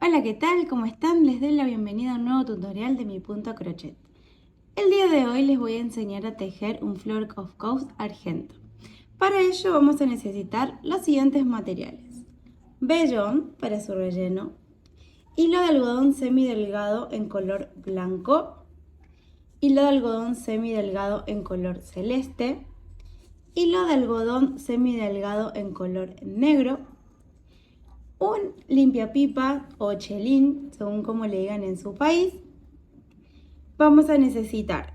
Hola, ¿qué tal? ¿Cómo están? Les doy la bienvenida a un nuevo tutorial de Mi Punto Crochet. El día de hoy les voy a enseñar a tejer un Floor of Coast argento. Para ello vamos a necesitar los siguientes materiales. Vellón para su relleno, hilo de algodón semidelgado en color blanco, hilo de algodón semidelgado en color celeste, hilo de algodón semidelgado en color negro, un limpiapipa o chelín, según como le digan en su país. Vamos a necesitar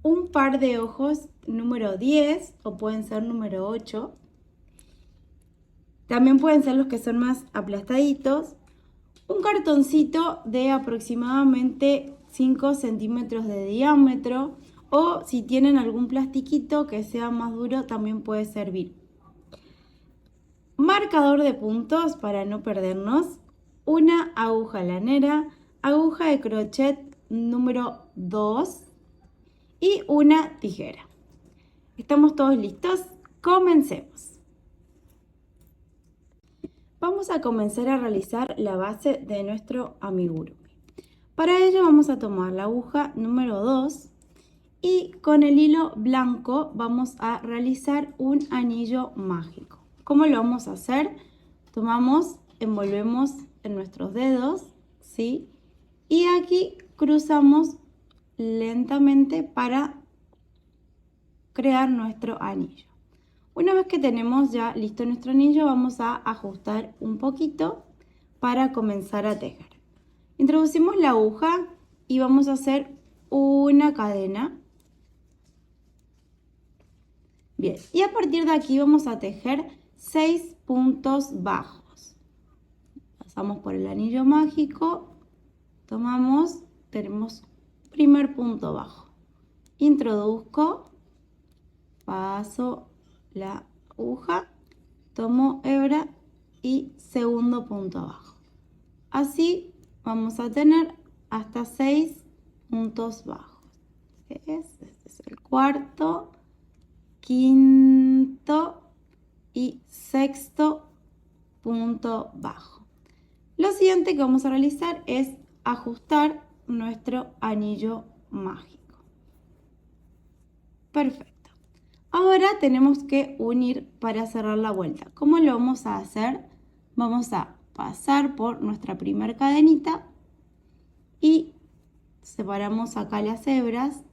un par de ojos número 10 o pueden ser número 8. También pueden ser los que son más aplastaditos. Un cartoncito de aproximadamente 5 centímetros de diámetro, o si tienen algún plastiquito que sea más duro también puede servir. Marcador de puntos para no perdernos. Una aguja lanera, aguja de crochet número 2 y una tijera. ¿Estamos todos listos? Comencemos. Vamos a comenzar a realizar la base de nuestro amigurumi. Para ello vamos a tomar la aguja número 2 y con el hilo blanco vamos a realizar un anillo mágico. ¿Cómo lo vamos a hacer? Envolvemos en nuestros dedos, ¿sí? Y aquí cruzamos lentamente para crear nuestro anillo. Una vez que tenemos ya listo nuestro anillo, vamos a ajustar un poquito para comenzar a tejer. Introducimos la aguja y vamos a hacer una cadena. Bien, y a partir de aquí vamos a tejer 6 puntos bajos. Pasamos por el anillo mágico, tenemos primer punto bajo. Introduzco, paso la aguja, tomo hebra y segundo punto abajo. Así vamos a tener hasta 6 puntos bajos. Este es el cuarto, quinto y sexto punto bajo. Lo siguiente que vamos a realizar es ajustar nuestro anillo mágico. Perfecto. Ahora tenemos que unir para cerrar la vuelta. ¿Cómo lo vamos a hacer? Vamos a pasar por nuestra primer cadenita y separamos acá las hebras.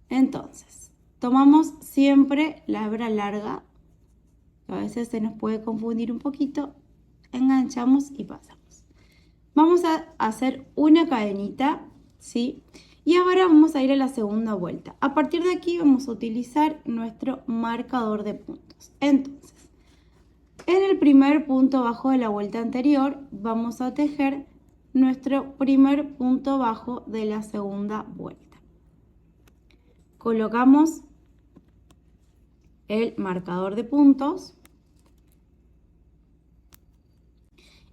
Entonces, tomamos siempre la hebra larga, que a veces se nos puede confundir un poquito, enganchamos y pasamos. Vamos a hacer una cadenita, ¿sí? Y ahora vamos a ir a la segunda vuelta. A partir de aquí vamos a utilizar nuestro marcador de puntos. Entonces, en el primer punto bajo de la vuelta anterior vamos a tejer nuestro primer punto bajo de la segunda vuelta. Colocamos el marcador de puntos.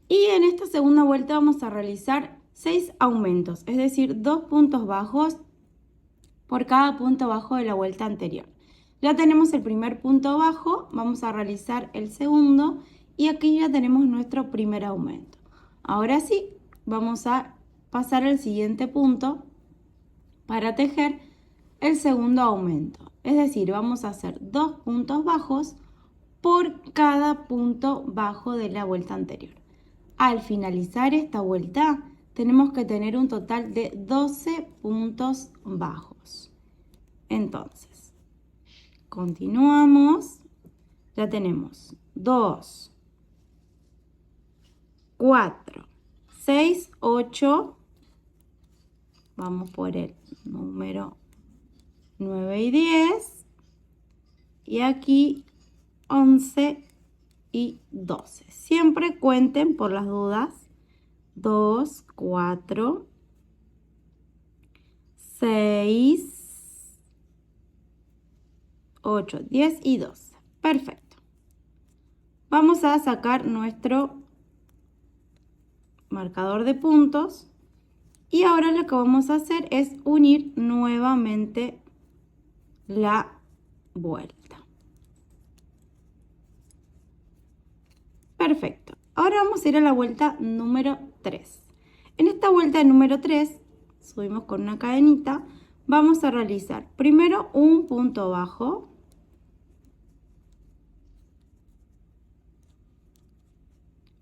Y en esta segunda vuelta vamos a realizar 6 aumentos, es decir, 2 puntos bajos por cada punto bajo de la vuelta anterior. Ya tenemos el primer punto bajo, vamos a realizar el segundo y aquí ya tenemos nuestro primer aumento. Ahora sí, vamos a pasar al siguiente punto para tejer el segundo aumento. Es decir, vamos a hacer 2 puntos bajos por cada punto bajo de la vuelta anterior. Al finalizar esta vuelta, tenemos que tener un total de 12 puntos bajos. Entonces, continuamos. Ya tenemos 2, 4, 6, 8. Vamos por el número 9 y 10. Y aquí 11 y 12. Siempre cuenten por las dudas. 2, 4, 6, 8, 10 y 12. Perfecto. Vamos a sacar nuestro marcador de puntos. Y ahora lo que vamos a hacer es unir nuevamente la vuelta. Perfecto. Ahora vamos a ir a la vuelta número 3. En esta vuelta número 3, subimos con una cadenita, vamos a realizar primero un punto bajo,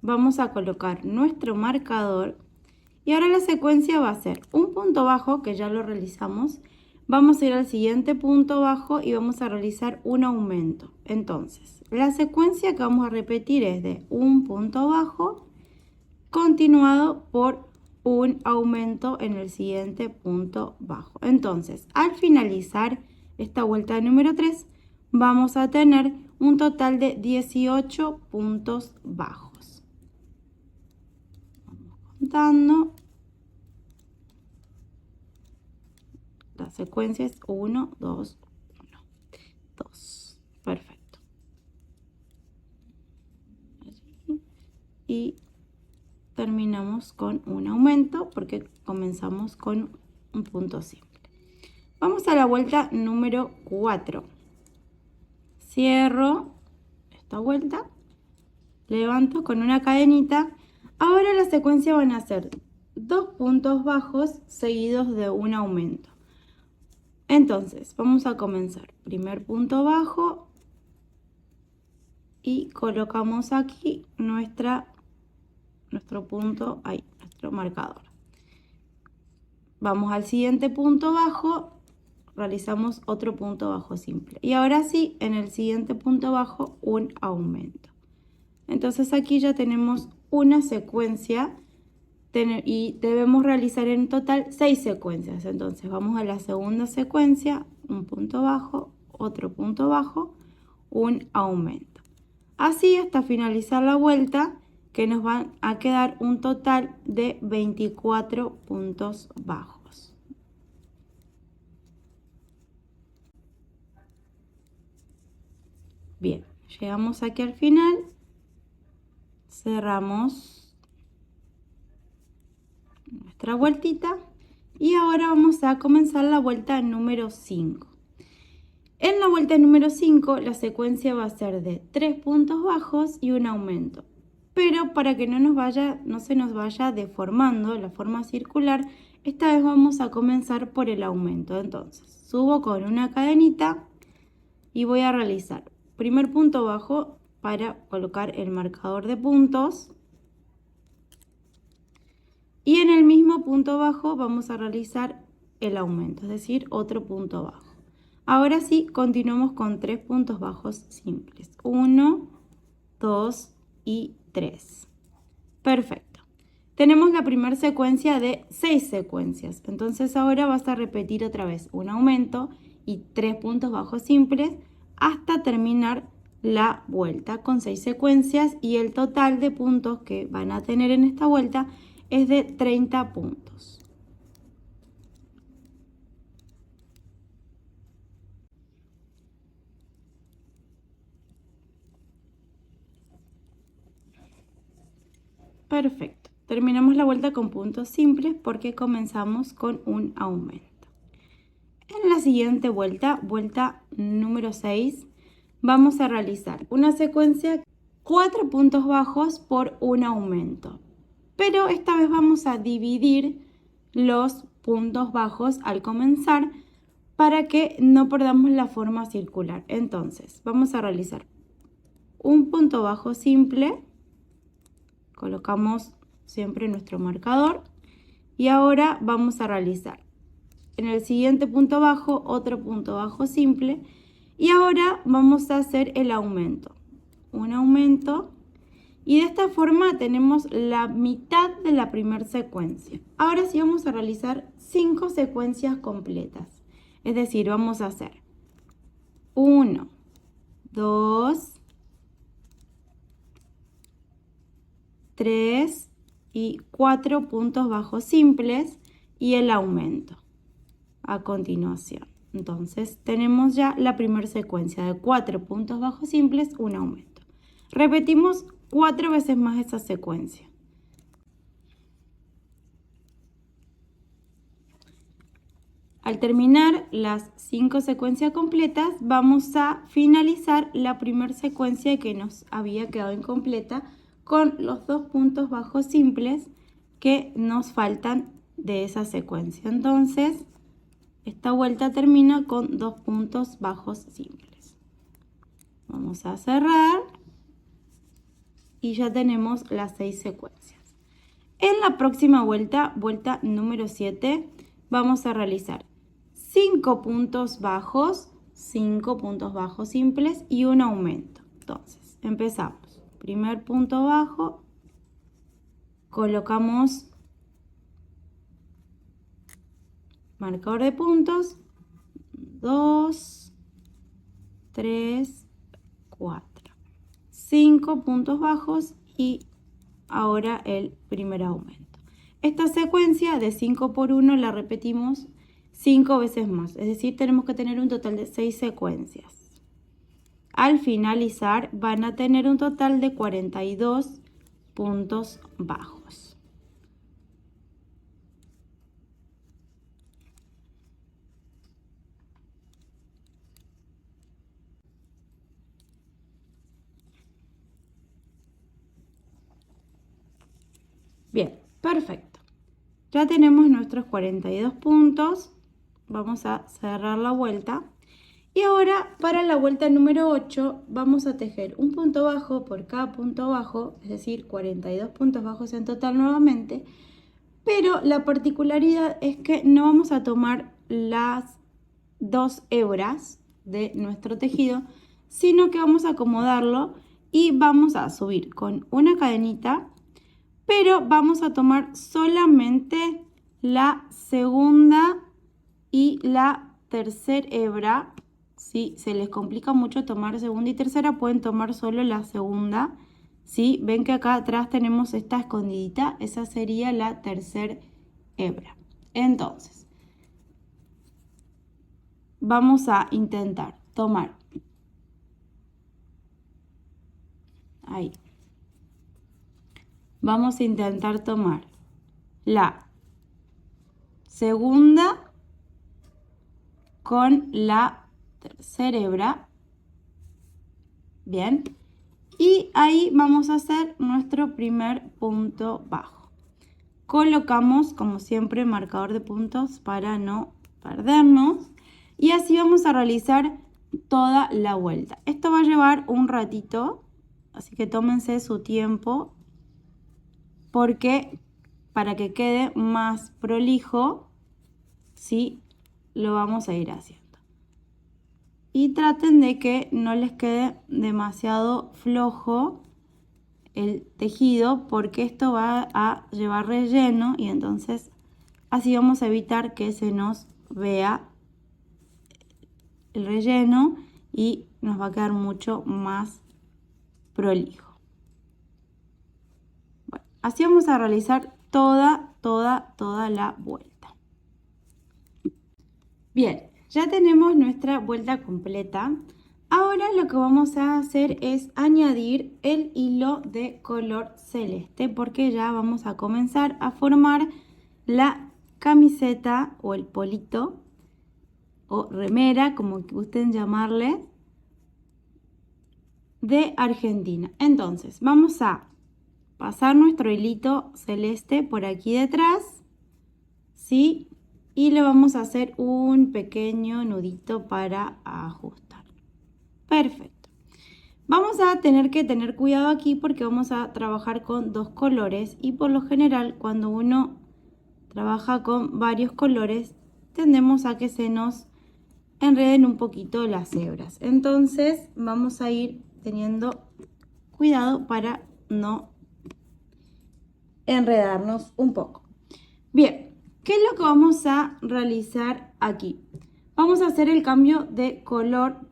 vamos a colocar nuestro marcador y ahora la secuencia va a ser un punto bajo, que ya lo realizamos, vamos a ir al siguiente punto bajo y vamos a realizar un aumento. Entonces, la secuencia que vamos a repetir es de un punto bajo continuado por un aumento en el siguiente punto bajo. Entonces, al finalizar esta vuelta número 3, vamos a tener un total de 18 puntos bajos. Vamos contando. La secuencia es 1, 2, 1, 2. Perfecto. Y terminamos con un aumento porque comenzamos con un punto simple. Vamos a la vuelta número 4. Cierro esta vuelta, levanto con una cadenita. Ahora la secuencia van a ser 2 puntos bajos seguidos de un aumento. Entonces, vamos a comenzar. Primer punto bajo y colocamos aquí nuestro punto, ahí, nuestro marcador. Vamos al siguiente punto bajo, realizamos otro punto bajo simple. Y ahora sí, en el siguiente punto bajo, un aumento. Entonces aquí ya tenemos una secuencia y debemos realizar en total 6 secuencias. Entonces vamos a la segunda secuencia, un punto bajo, otro punto bajo, un aumento. Así hasta finalizar la vuelta, que nos van a quedar un total de 24 puntos bajos. Bien, llegamos aquí al final, cerramos nuestra vueltita y ahora vamos a comenzar la vuelta número 5. En la vuelta número 5 la secuencia va a ser de 3 puntos bajos y un aumento. Pero para que no se nos vaya deformando la forma circular, esta vez vamos a comenzar por el aumento. Entonces, subo con una cadenita y voy a realizar primer punto bajo para colocar el marcador de puntos. Y en el mismo punto bajo vamos a realizar el aumento, es decir, otro punto bajo. Ahora sí, continuamos con 3 puntos bajos simples. 1, 2 y 3. Perfecto. Tenemos la primera secuencia de 6 secuencias. Entonces ahora vas a repetir otra vez un aumento y 3 puntos bajos simples hasta terminar la vuelta con 6 secuencias y el total de puntos que van a tener en esta vuelta es de 30 puntos. Perfecto. Terminamos la vuelta con puntos simples porque comenzamos con un aumento. En la siguiente vuelta, vuelta número 6, vamos a realizar una secuencia 4 puntos bajos por un aumento. Pero esta vez vamos a dividir los puntos bajos al comenzar para que no perdamos la forma circular. Entonces, vamos a realizar un punto bajo simple, colocamos siempre nuestro marcador y ahora vamos a realizar en el siguiente punto bajo otro punto bajo simple y ahora vamos a hacer el aumento. Un aumento. Y de esta forma tenemos la mitad de la primera secuencia. Ahora sí vamos a realizar 5 secuencias completas. Es decir, vamos a hacer 1, 2, 3 y 4 puntos bajos simples y el aumento a continuación. Entonces tenemos ya la primera secuencia de 4 puntos bajos simples, un aumento. Repetimos 4 veces más esa secuencia. Al terminar las 5 secuencias completas, vamos a finalizar la primera secuencia que nos había quedado incompleta con los 2 puntos bajos simples que nos faltan de esa secuencia. Entonces, esta vuelta termina con 2 puntos bajos simples. Vamos a cerrar y ya tenemos las 6 secuencias. En la próxima vuelta, vuelta número 7, vamos a realizar 5 puntos bajos simples y un aumento. Entonces, empezamos. Primer punto bajo, colocamos marcador de puntos, 2, 3, 4, 5 puntos bajos y ahora el primer aumento. Esta secuencia de 5 por 1 la repetimos 5 veces más, es decir, tenemos que tener un total de 6 secuencias. Al finalizar van a tener un total de 42 puntos bajos. Bien, perfecto. Ya tenemos nuestros 42 puntos. Vamos a cerrar la vuelta. Y ahora para la vuelta número 8 vamos a tejer un punto bajo por cada punto bajo, es decir, 42 puntos bajos en total nuevamente. Pero la particularidad es que no vamos a tomar las 2 hebras de nuestro tejido, sino que vamos a acomodarlo y vamos a subir con una cadenita, pero vamos a tomar solamente la segunda y la tercera hebra. Si se les complica mucho tomar segunda y tercera, pueden tomar solo la segunda. ¿Sí? Ven que acá atrás tenemos esta escondidita, esa sería la tercera hebra. Entonces, vamos a intentar tomar, ahí, vamos a intentar tomar la segunda con la tercera hebra, bien, y ahí vamos a hacer nuestro primer punto bajo. Colocamos, como siempre, marcador de puntos para no perdernos. Y así vamos a realizar toda la vuelta. Esto va a llevar un ratito, así que tómense su tiempo, porque para que quede más prolijo, sí, lo vamos a ir haciendo. Y traten de que no les quede demasiado flojo el tejido, porque esto va a llevar relleno y entonces así vamos a evitar que se nos vea el relleno y nos va a quedar mucho más prolijo. Bueno, así vamos a realizar toda la vuelta. Bien, ya tenemos nuestra vuelta completa. Ahora lo que vamos a hacer es añadir el hilo de color celeste, porque ya vamos a comenzar a formar la camiseta o el polito o remera, como gusten llamarle, de Argentina. Entonces vamos a pasar nuestro hilito celeste por aquí detrás, ¿sí? Y le vamos a hacer un pequeño nudito para ajustar. Perfecto. Vamos a tener que tener cuidado aquí porque vamos a trabajar con 2 colores y por lo general cuando uno trabaja con varios colores tendemos a que se nos enreden un poquito las hebras. Entonces vamos a ir teniendo cuidado para no enredarnos un poco. Bien, ¿qué es lo que vamos a realizar aquí? Vamos a hacer el cambio de color.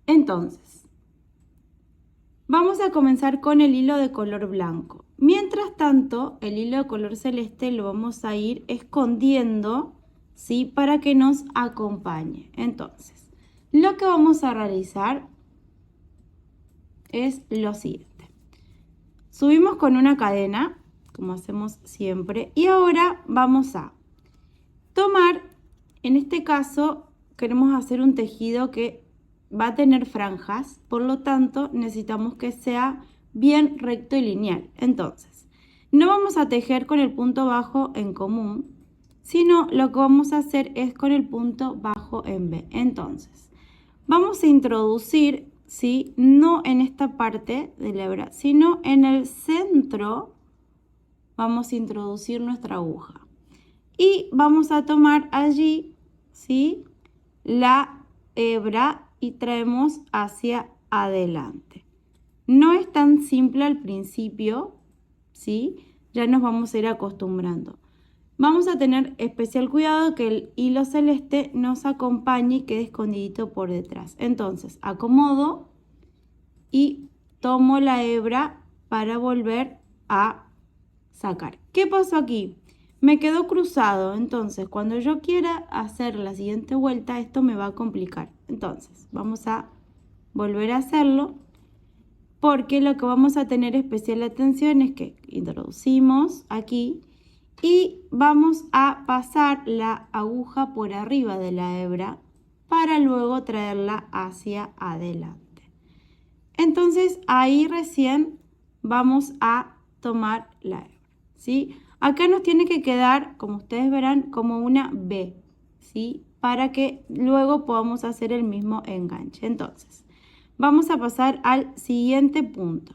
Entonces, vamos a comenzar con el hilo de color blanco. Mientras tanto, el hilo de color celeste lo vamos a ir escondiendo, ¿sí? Para que nos acompañe. Entonces, lo que vamos a realizar es lo siguiente. Subimos con una cadena, como hacemos siempre, y ahora vamos a tomar, en este caso, queremos hacer un tejido que va a tener franjas, por lo tanto, necesitamos que sea bien recto y lineal. Entonces, no vamos a tejer con el punto bajo en común, sino lo que vamos a hacer es con el punto bajo en B. Entonces, vamos a introducir, ¿sí? No en esta parte de la hebra, sino en el centro vamos a introducir nuestra aguja. Y vamos a tomar allí, ¿sí? La hebra y traemos hacia adelante. No es tan simple al principio, ¿sí? Ya nos vamos a ir acostumbrando. Vamos a tener especial cuidado que el hilo celeste nos acompañe y quede escondidito por detrás. Entonces, acomodo y tomo la hebra para volver a sacar. ¿Qué pasó aquí? Me quedó cruzado, entonces cuando yo quiera hacer la siguiente vuelta, esto me va a complicar. Entonces, vamos a volver a hacerlo, porque lo que vamos a tener especial atención es que introducimos aquí y vamos a pasar la aguja por arriba de la hebra para luego traerla hacia adelante. Entonces, ahí recién vamos a tomar la hebra, ¿sí? Acá nos tiene que quedar, como ustedes verán, como una B, ¿sí? Para que luego podamos hacer el mismo enganche. Entonces, vamos a pasar al siguiente punto,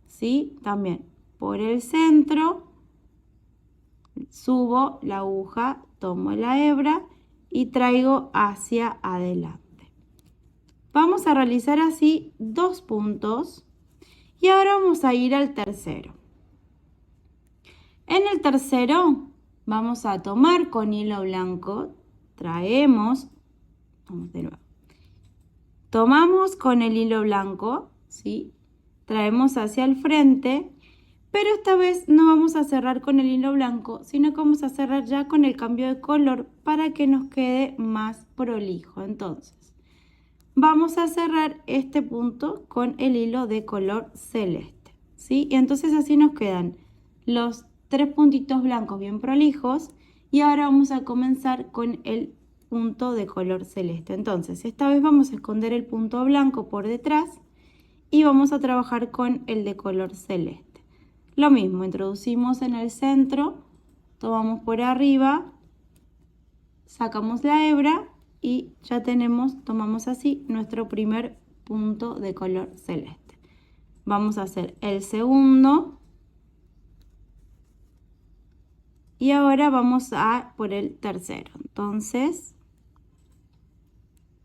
¿sí? También por el centro, subo la aguja, tomo la hebra y traigo hacia adelante. Vamos a realizar así 2 puntos y ahora vamos a ir al tercero. En el tercero vamos a tomar con hilo blanco, traemos, vamos de nuevo, tomamos con el hilo blanco, ¿sí? Traemos hacia el frente, pero esta vez no vamos a cerrar con el hilo blanco, sino que vamos a cerrar ya con el cambio de color para que nos quede más prolijo. Entonces, vamos a cerrar este punto con el hilo de color celeste, ¿sí? Y entonces así nos quedan los 3 puntitos blancos bien prolijos y ahora vamos a comenzar con el punto de color celeste. Entonces, esta vez vamos a esconder el punto blanco por detrás y vamos a trabajar con el de color celeste. Lo mismo, introducimos en el centro, tomamos por arriba, sacamos la hebra y ya tomamos así nuestro primer punto de color celeste. Vamos a hacer el segundo. Y ahora vamos a por el tercero. Entonces,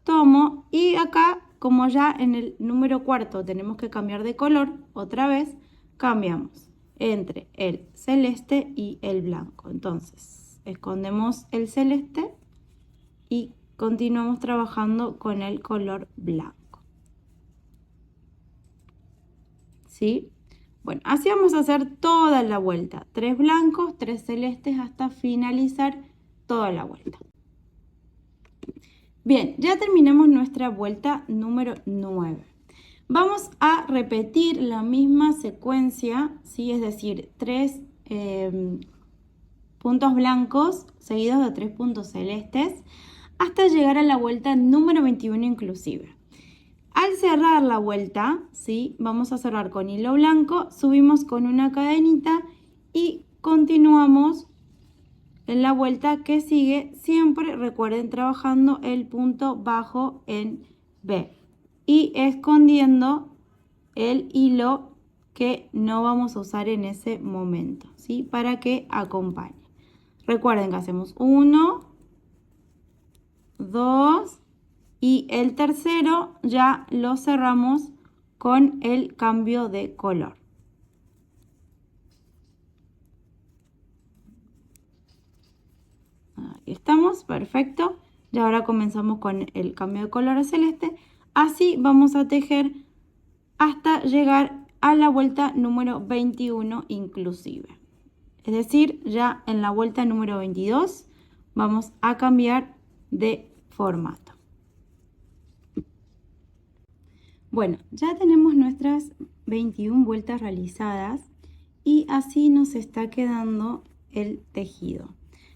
tomo y acá, como ya en el número cuarto tenemos que cambiar de color, otra vez cambiamos entre el celeste y el blanco. Entonces, escondemos el celeste y continuamos trabajando con el color blanco. ¿Sí? Bueno, así vamos a hacer toda la vuelta. 3 blancos, 3 celestes hasta finalizar toda la vuelta. Bien, ya terminamos nuestra vuelta número 9. Vamos a repetir la misma secuencia, ¿sí? Es decir, 3 puntos blancos seguidos de 3 puntos celestes hasta llegar a la vuelta número 21 inclusive. Al cerrar la vuelta, ¿sí? Vamos a cerrar con hilo blanco, subimos con una cadenita y continuamos en la vuelta que sigue. Siempre recuerden trabajando el punto bajo en B y escondiendo el hilo que no vamos a usar en ese momento, ¿sí? Para que acompañe. Recuerden que hacemos 1, 2 y el tercero ya lo cerramos con el cambio de color. Ahí estamos, perfecto. Y ahora comenzamos con el cambio de color a celeste. Así vamos a tejer hasta llegar a la vuelta número 21 inclusive. Es decir, ya en la vuelta número 22 vamos a cambiar de formato. Bueno, ya tenemos nuestras 21 vueltas realizadas y así nos está quedando el tejido.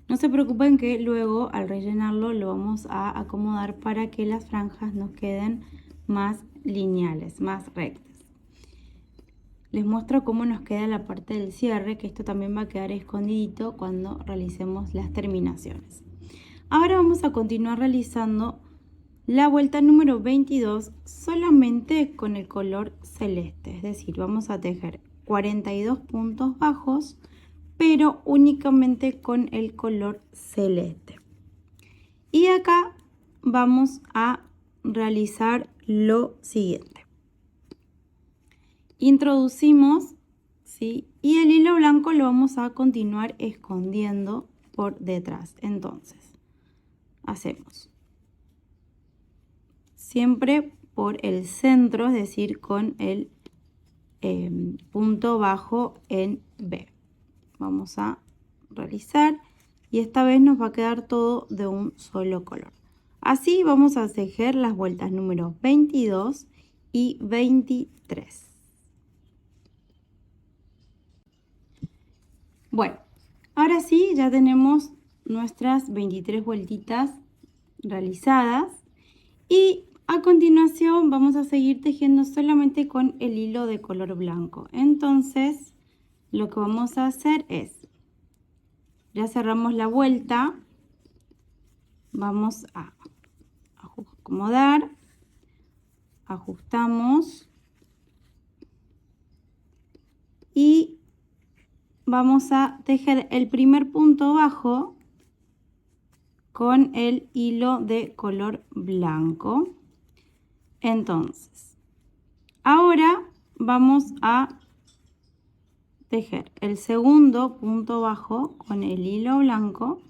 No se preocupen que luego al rellenarlo lo vamos a acomodar para que las franjas nos queden más lineales, más rectas. les muestro cómo nos queda la parte del cierre, que esto también va a quedar escondidito cuando realicemos las terminaciones. Ahora vamos a continuar realizando la vuelta número 22 solamente con el color celeste, es decir, vamos a tejer 42 puntos bajos, pero únicamente con el color celeste. Y acá vamos a realizar lo siguiente. Introducimos, ¿sí? Y el hilo blanco lo vamos a continuar escondiendo por detrás. Entonces, hacemos siempre por el centro, es decir, con el punto bajo en B. Vamos a realizar y esta vez nos va a quedar todo de un solo color. Así vamos a tejer las vueltas número 22 y 23. Bueno, ahora sí ya tenemos nuestras 23 vueltitas realizadas y a continuación vamos a seguir tejiendo solamente con el hilo de color blanco. Entonces lo que vamos a hacer es, ya cerramos la vuelta, vamos a acomodar, ajustamos y vamos a tejer el primer punto bajo con el hilo de color blanco. Entonces, ahora vamos a tejer el segundo punto bajo con el hilo blanco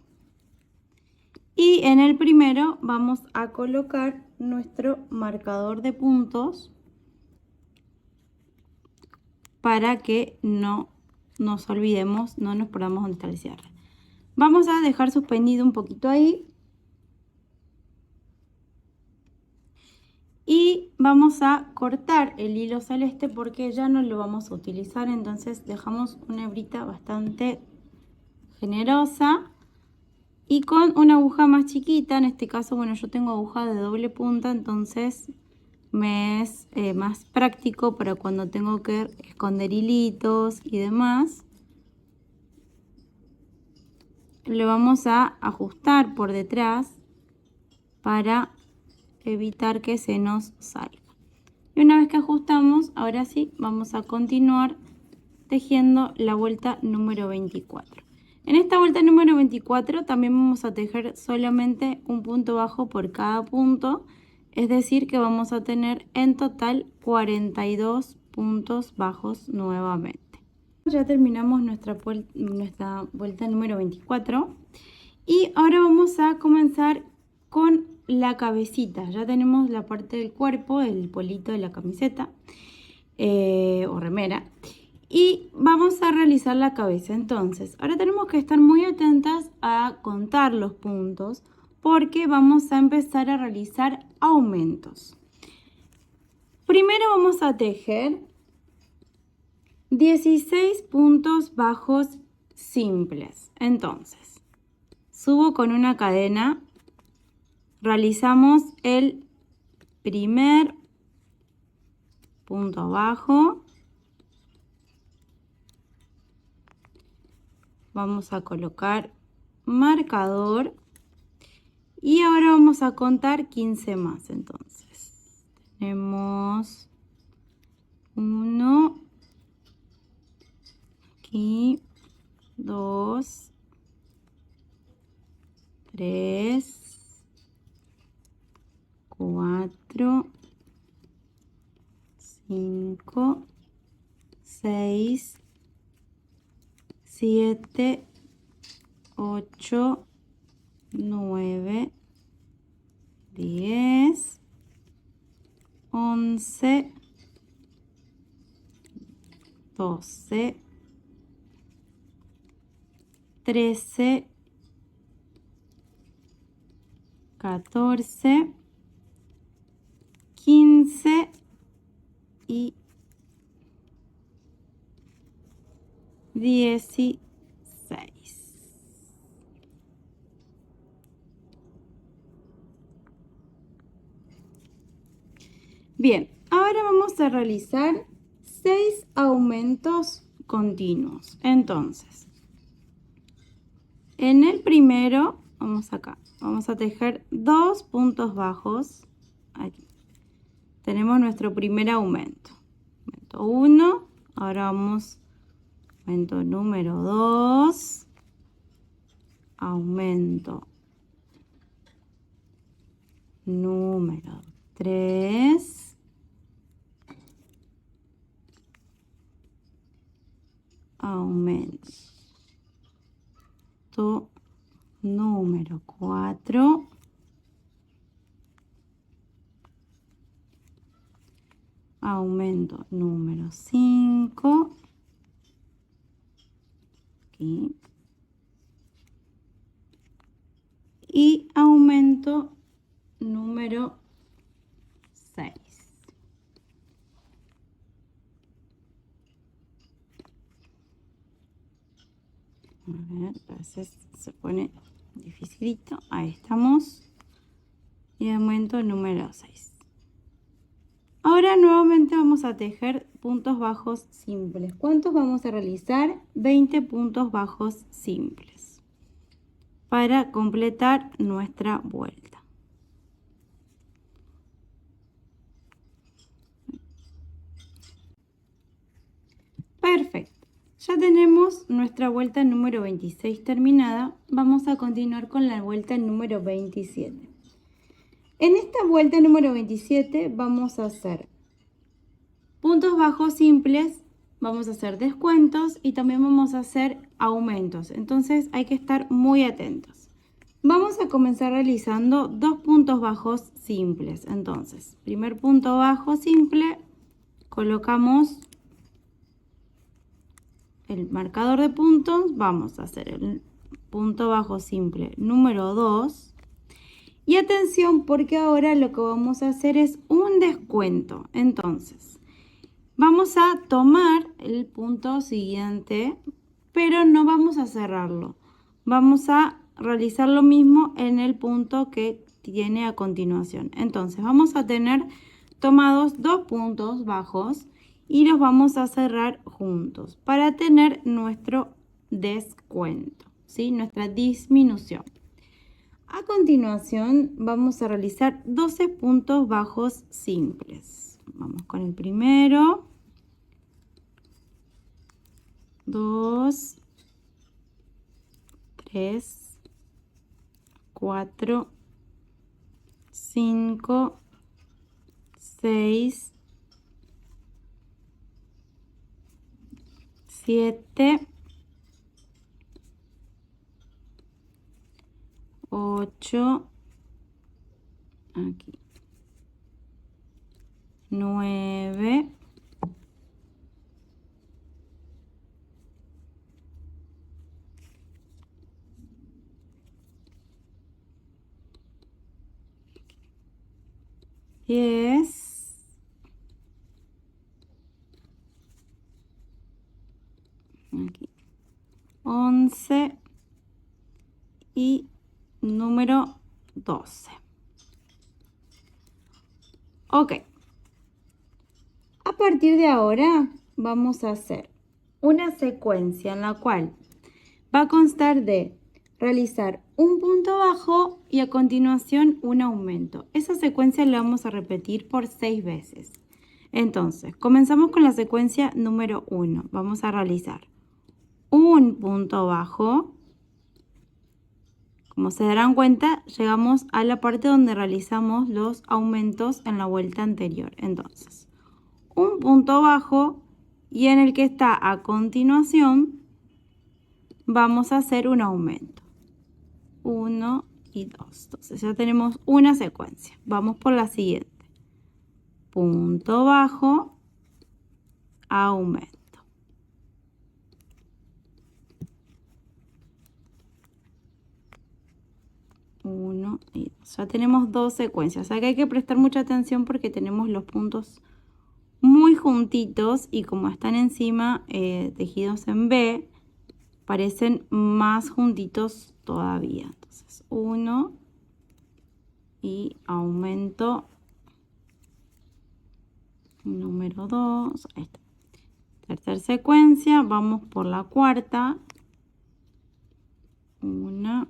y en el primero vamos a colocar nuestro marcador de puntos para que no nos olvidemos, no nos perdamos donde está el cierre. Vamos a dejar suspendido un poquito ahí y vamos a cortar el hilo celeste porque ya no lo vamos a utilizar, entonces dejamos una hebrita bastante generosa y con una aguja más chiquita, en este caso, bueno, yo tengo aguja de doble punta, entonces me es más práctico para cuando tengo que esconder hilitos y demás. Le vamos a ajustar por detrás para evitar que se nos salga. Y una vez que ajustamos, ahora sí, vamos a continuar tejiendo la vuelta número 24. En esta vuelta número 24 también vamos a tejer solamente un punto bajo por cada punto, es decir que vamos a tener en total 42 puntos bajos nuevamente. Ya terminamos nuestra vuelta número 24 y ahora vamos a comenzar con la cabecita. Ya tenemos la parte del cuerpo, el polito de la camiseta o remera. Y vamos a realizar la cabeza. Entonces, ahora tenemos que estar muy atentas a contar los puntos porque vamos a empezar a realizar aumentos. Primero vamos a tejer 16 puntos bajos simples. Entonces, subo con una cadena, realizamos el primer punto bajo. Vamos a colocar marcador y ahora vamos a contar 15 más. Entonces tenemos 1 aquí, 2, 3, 4, 5, 6, 7, 8, 9, 10, 11, 12, 13, 14, 15 y 16. Bien, ahora vamos a realizar 6 aumentos continuos. Entonces, en el primero, vamos acá, vamos a tejer 2 puntos bajos. Aquí. Tenemos nuestro primer aumento. Aumento 1, ahora vamos, aumento número 2, aumento número 3, aumento número 4, aumento número 5, aquí, y aumento número 6. A ver, a veces se pone dificilito. Ahí estamos. Y aumento número 6. Ahora nuevamente vamos a tejer puntos bajos simples. ¿Cuántos vamos a realizar? 20 puntos bajos simples para completar nuestra vuelta. Perfecto. Ya tenemos nuestra vuelta número 26 terminada. Vamos a continuar con la vuelta número 27. En esta vuelta número 27 vamos a hacer puntos bajos simples, vamos a hacer descuentos y también vamos a hacer aumentos. Entonces hay que estar muy atentos. Vamos a comenzar realizando 2 puntos bajos simples. Entonces, primer punto bajo simple, colocamos el marcador de puntos, vamos a hacer el punto bajo simple número 2. Y atención porque ahora lo que vamos a hacer es un descuento. Entonces, vamos a tomar el punto siguiente, pero no vamos a cerrarlo. Vamos a realizar lo mismo en el punto que tiene a continuación. Entonces, vamos a tener tomados 2 puntos bajos y los vamos a cerrar juntos para tener nuestro descuento, ¿sí? Nuestra disminución. A continuación vamos a realizar 12 puntos bajos simples. Vamos con el primero. 2, 3, 4, 5, 6, 7, 8, aquí, 9, 10, 11 y número 12. Ok. A partir de ahora vamos a hacer una secuencia en la cual va a constar de realizar un punto bajo y a continuación un aumento. Esa secuencia la vamos a repetir por 6 veces. Entonces, comenzamos con la secuencia número 1. Vamos a realizar un punto bajo. Como se darán cuenta, llegamos a la parte donde realizamos los aumentos en la vuelta anterior. Entonces, un punto bajo y en el que está a continuación vamos a hacer un aumento. 1 y 2. Entonces ya tenemos una secuencia. Vamos por la siguiente. Punto bajo, aumento. 1 y 2. Ya tenemos 2 secuencias. Acá hay que prestar mucha atención porque tenemos los puntos muy juntitos y como están encima tejidos en B, parecen más juntitos todavía. Entonces 1 y aumento número 2. Ahí está. Tercera secuencia, vamos por la cuarta. 1,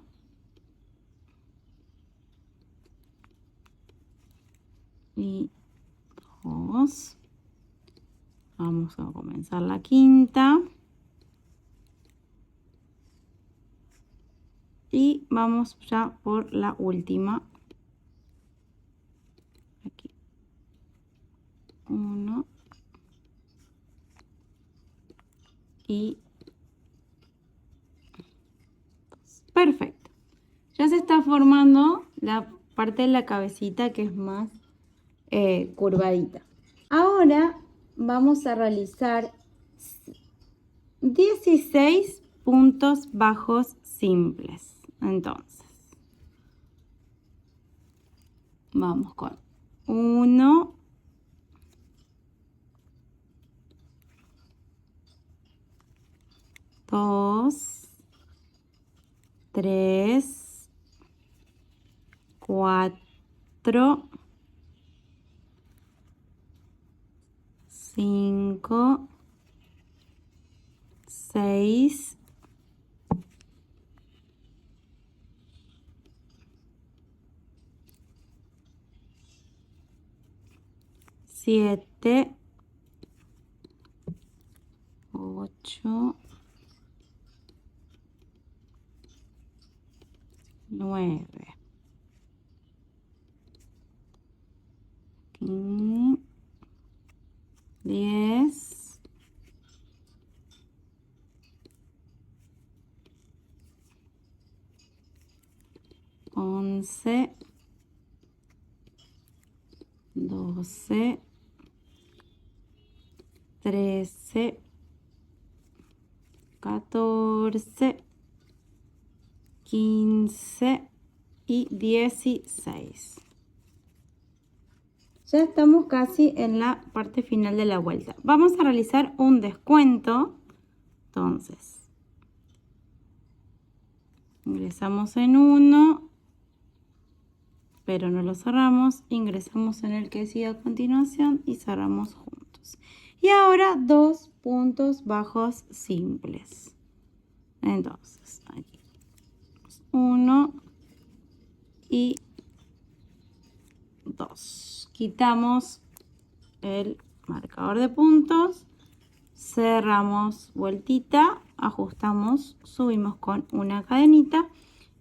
2. Vamos a comenzar la quinta. Y vamos ya por la última. Aquí. 1. Y 2. Perfecto. Ya se está formando la parte de la cabecita que es más curvadita. Ahora vamos a realizar 16 puntos bajos simples. Entonces, vamos con 1, 2, 3, 4, 5, 6, 7, 8, 9. Aquí, 10, 11, 12, 13, 14, 15 y 16. Ya estamos casi en la parte final de la vuelta. Vamos a realizar un descuento. Entonces, ingresamos en uno, pero no lo cerramos. Ingresamos en el que sigue a continuación y cerramos juntos. Y ahora 2 puntos bajos simples. Entonces, aquí 1 y 2. Quitamos el marcador de puntos, cerramos vueltita, ajustamos, subimos con una cadenita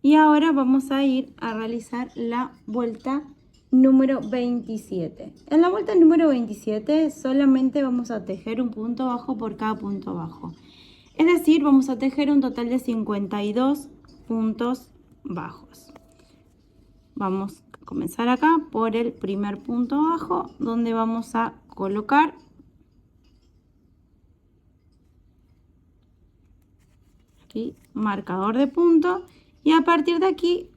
y ahora vamos a ir a realizar la vuelta número 27. En la vuelta número 27 solamente vamos a tejer un punto bajo por cada punto bajo. Es decir, vamos a tejer un total de 52 puntos bajos. Vamos a comenzar acá por el primer punto bajo, donde vamos a colocar aquí marcador de punto y a partir de aquí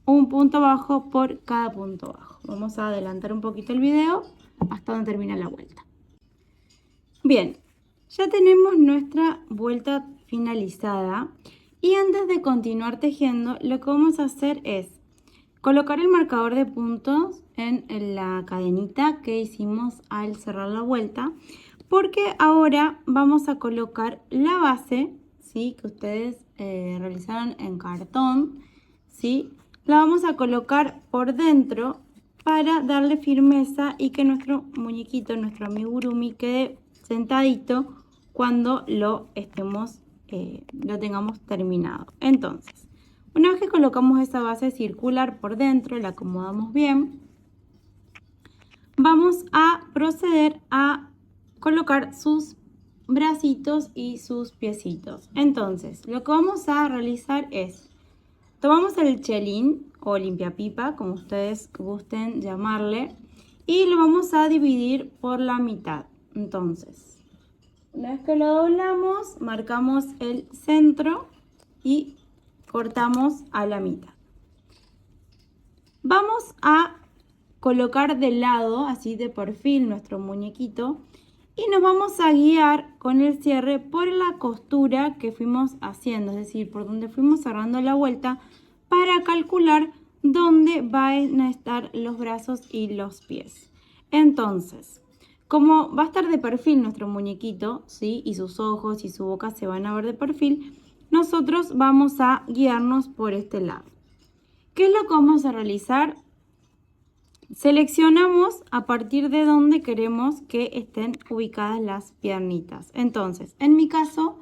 un punto bajo por cada punto bajo. Vamos a adelantar un poquito el video hasta donde termina la vuelta. Bien, ya tenemos nuestra vuelta finalizada y antes de continuar tejiendo lo que vamos a hacer es colocar el marcador de puntos en la cadenita que hicimos al cerrar la vuelta, porque ahora vamos a colocar la base, ¿sí?, que ustedes realizaron en cartón, ¿sí? La vamos a colocar por dentro para darle firmeza y que nuestro muñequito, nuestro amigurumi, quede sentadito cuando lo tengamos terminado. Entonces, una vez que colocamos esa base circular por dentro, la acomodamos bien, vamos a proceder a colocar sus bracitos y sus piecitos. Entonces, lo que vamos a realizar es, tomamos el chelín o limpiapipa, como ustedes gusten llamarle, y lo vamos a dividir por la mitad. Entonces, una vez que lo doblamos, marcamos el centro y cortamos a la mitad. Vamos a colocar de lado, así de perfil, nuestro muñequito y nos vamos a guiar con el cierre por la costura que fuimos haciendo, es decir, por donde fuimos cerrando la vuelta para calcular dónde van a estar los brazos y los pies. Entonces, Como va a estar de perfil nuestro muñequito, ¿sí? Y sus ojos y su boca se van a ver de perfil, nosotros vamos a guiarnos por este lado. ¿Qué es lo que vamos a realizar? Seleccionamos a partir de donde queremos que estén ubicadas las piernitas. Entonces, en mi caso,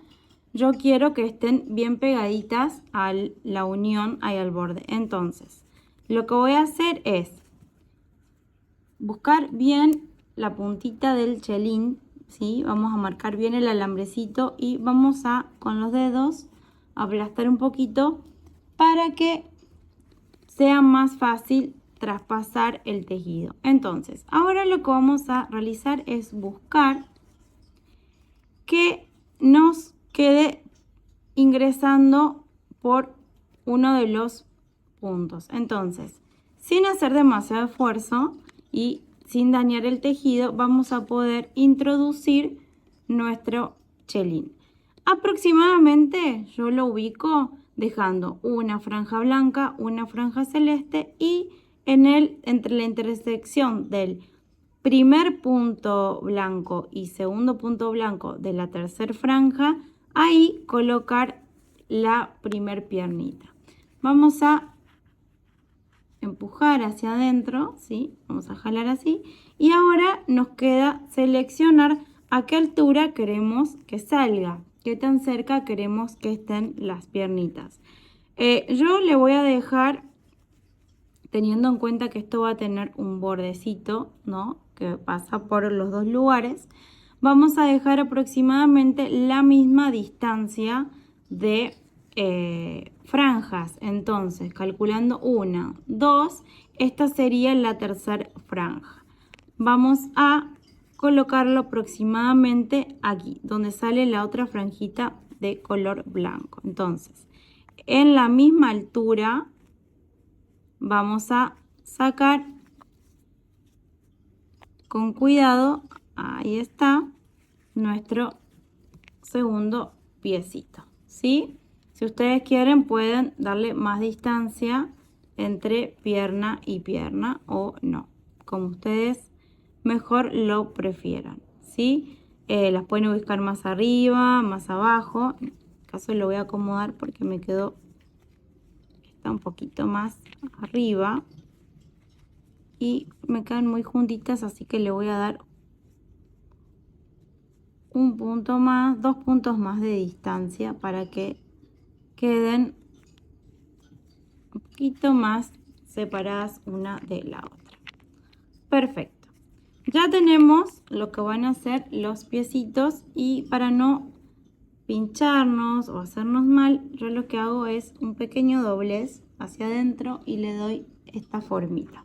yo quiero que estén bien pegaditas a la unión ahí al borde. Entonces, lo que voy a hacer es buscar bien la puntita del chelín, ¿sí? Vamos a marcar bien el alambrecito y vamos a, con los dedos, aplastar un poquito para que sea más fácil traspasar el tejido. Entonces, ahora lo que vamos a realizar es buscar que nos quede ingresando por uno de los puntos. Entonces, sin hacer demasiado esfuerzo y sin dañar el tejido, vamos a poder introducir nuestro chelín. Aproximadamente yo lo ubico dejando una franja blanca, una franja celeste y entre la intersección del primer punto blanco y segundo punto blanco de la tercera franja, ahí colocar la primer piernita. Vamos a empujar hacia adentro, ¿sí? Vamos a jalar así. Y ahora nos queda seleccionar a qué altura queremos que salga, qué tan cerca queremos que estén las piernitas. Yo le voy a dejar, teniendo en cuenta que esto va a tener un bordecito, ¿no? Que pasa por los dos lugares, vamos a dejar aproximadamente la misma distancia de franjas. Entonces, calculando 1, 2, esta sería la tercera franja. Vamos a colocarlo aproximadamente aquí, donde sale la otra franjita de color blanco. Entonces, en la misma altura vamos a sacar con cuidado, ahí está, nuestro segundo piecito, ¿sí? Si ustedes quieren pueden darle más distancia entre pierna y pierna o no, como ustedes mejor lo prefieran, ¿sí? Las pueden ubicar más arriba, más abajo. En este caso lo voy a acomodar porque me quedó, está un poquito más arriba y me quedan muy juntitas, así que le voy a dar un punto más, 2 puntos más de distancia para que queden un poquito más separadas una de la otra. Perfecto. Ya tenemos lo que van a ser los piecitos y para no pincharnos o hacernos mal, yo lo que hago es un pequeño doblez hacia adentro y le doy esta formita.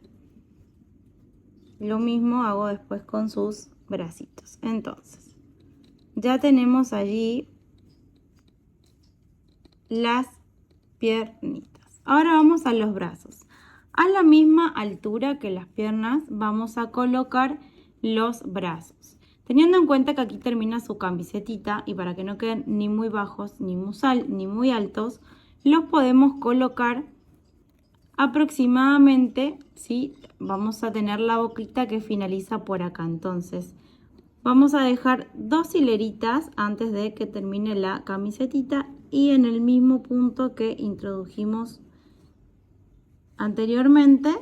Lo mismo hago después con sus bracitos. Entonces, ya tenemos allí las piernitas. Ahora vamos a los brazos. A la misma altura que las piernas vamos a colocar los brazos. Teniendo en cuenta que aquí termina su camisetita y para que no queden ni muy bajos ni muy altos, los podemos colocar aproximadamente, ¿sí? Vamos a tener la boquita que finaliza por acá. Entonces, vamos a dejar 2 hileritas antes de que termine la camisetita y en el mismo punto que introdujimos anteriormente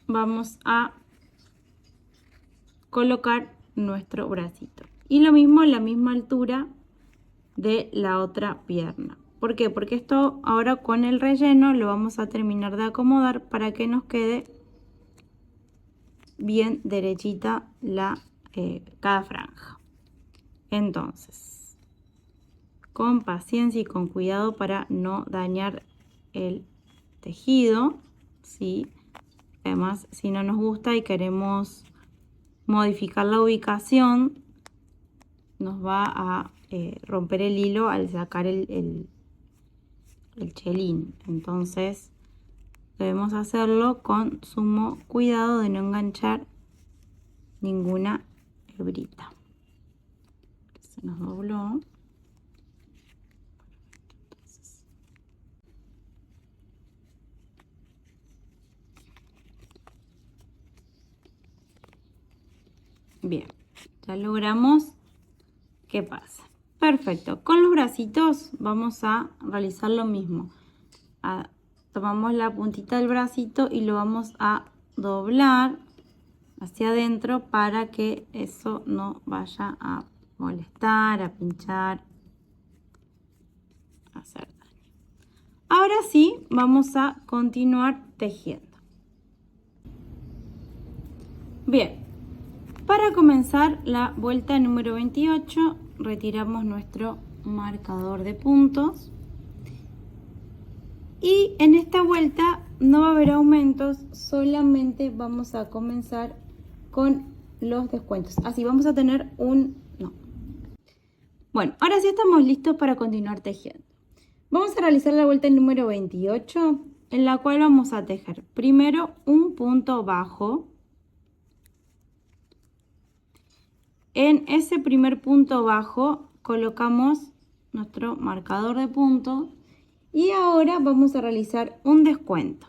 vamos a colocar nuestro bracito. Y lo mismo en la misma altura de la otra pierna. ¿Por qué? Porque esto ahora con el relleno lo vamos a terminar de acomodar para que nos quede bien derechita cada franja. Entonces, con paciencia y con cuidado para no dañar el tejido, ¿sí? Además, si no nos gusta y queremos modificar la ubicación, nos va a romper el hilo al sacar el chelín. Entonces, debemos hacerlo con sumo cuidado de no enganchar ninguna hebrita. Se nos dobló. Bien, ya logramos que pase. Perfecto. Con los bracitos vamos a realizar lo mismo. Tomamos la puntita del bracito y lo vamos a doblar hacia adentro para que eso no vaya a molestar, a pinchar, a hacer daño. Ahora sí, vamos a continuar tejiendo. Bien, para comenzar la vuelta número 28, retiramos nuestro marcador de puntos. Y en esta vuelta no va a haber aumentos, solamente vamos a comenzar con los descuentos. Así vamos a tener no. Bueno, ahora sí estamos listos para continuar tejiendo. Vamos a realizar la vuelta número 28, en la cual vamos a tejer primero un punto bajo. En ese primer punto bajo colocamos nuestro marcador de puntos y ahora vamos a realizar un descuento.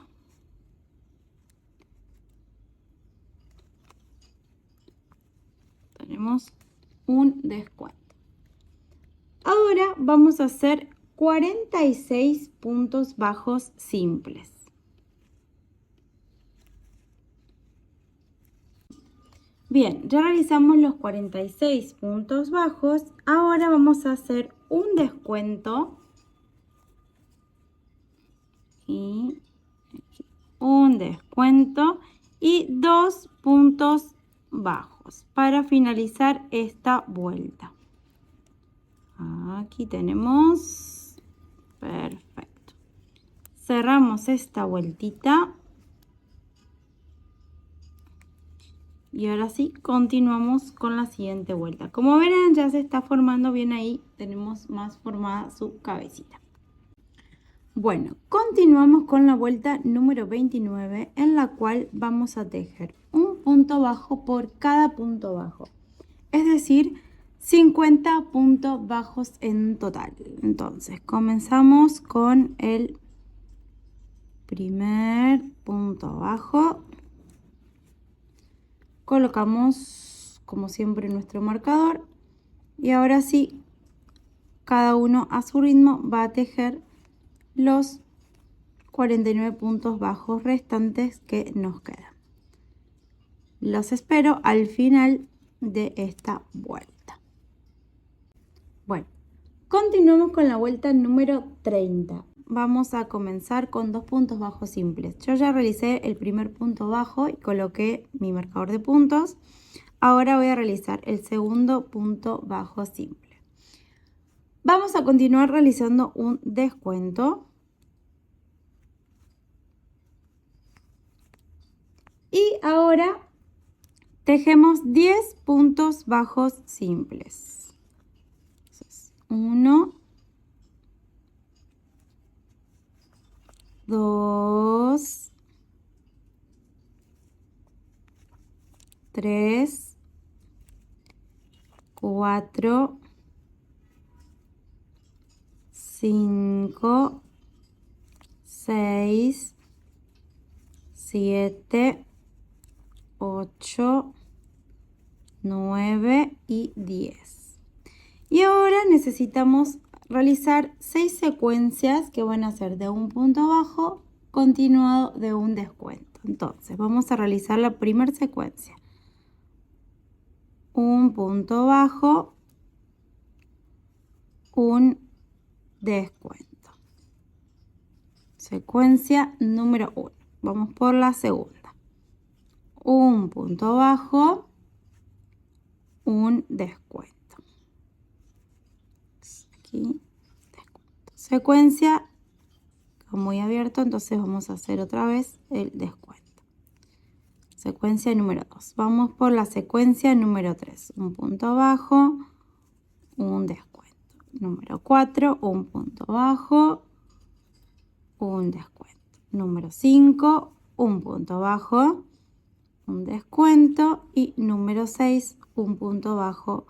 Tenemos un descuento. Ahora vamos a hacer 46 puntos bajos simples. Bien, ya realizamos los 46 puntos bajos. Ahora vamos a hacer un descuento. Y un descuento y 2 puntos bajos para finalizar esta vuelta. Aquí tenemos. Perfecto. Cerramos esta vueltita. Y ahora sí, continuamos con la siguiente vuelta. Como verán, ya se está formando bien ahí. Tenemos más formada su cabecita. Bueno, continuamos con la vuelta número 29, en la cual vamos a tejer un punto bajo por cada punto bajo. Es decir, 50 puntos bajos en total. Entonces, comenzamos con el primer punto bajo. Colocamos, como siempre, nuestro marcador. Y ahora sí, cada uno a su ritmo va a tejer los 49 puntos bajos restantes que nos quedan. Los espero al final de esta vuelta. Bueno, continuamos con la vuelta número 30. Vamos a comenzar con 2 puntos bajos simples. Yo ya realicé el primer punto bajo y coloqué mi marcador de puntos. Ahora voy a realizar el segundo punto bajo simple. Vamos a continuar realizando un descuento. Y ahora tejemos 10 puntos bajos simples. 1, 2, 3, 4, 5, 6, 7, 8, 9 y 10. Y ahora necesitamos realizar 6 secuencias que van a ser de un punto bajo continuado de un descuento. Entonces vamos a realizar la primera secuencia. Un punto bajo, un descuento. Secuencia número 1. Vamos por la segunda. Un punto bajo, un descuento. Aquí, descuento. Secuencia muy abierto, entonces vamos a hacer otra vez el descuento. Secuencia número 2. Vamos por la secuencia número 3. Un punto bajo, un descuento. Número 4, un punto bajo, un descuento. Número 5, un punto bajo, un descuento. Y número 6, un punto bajo,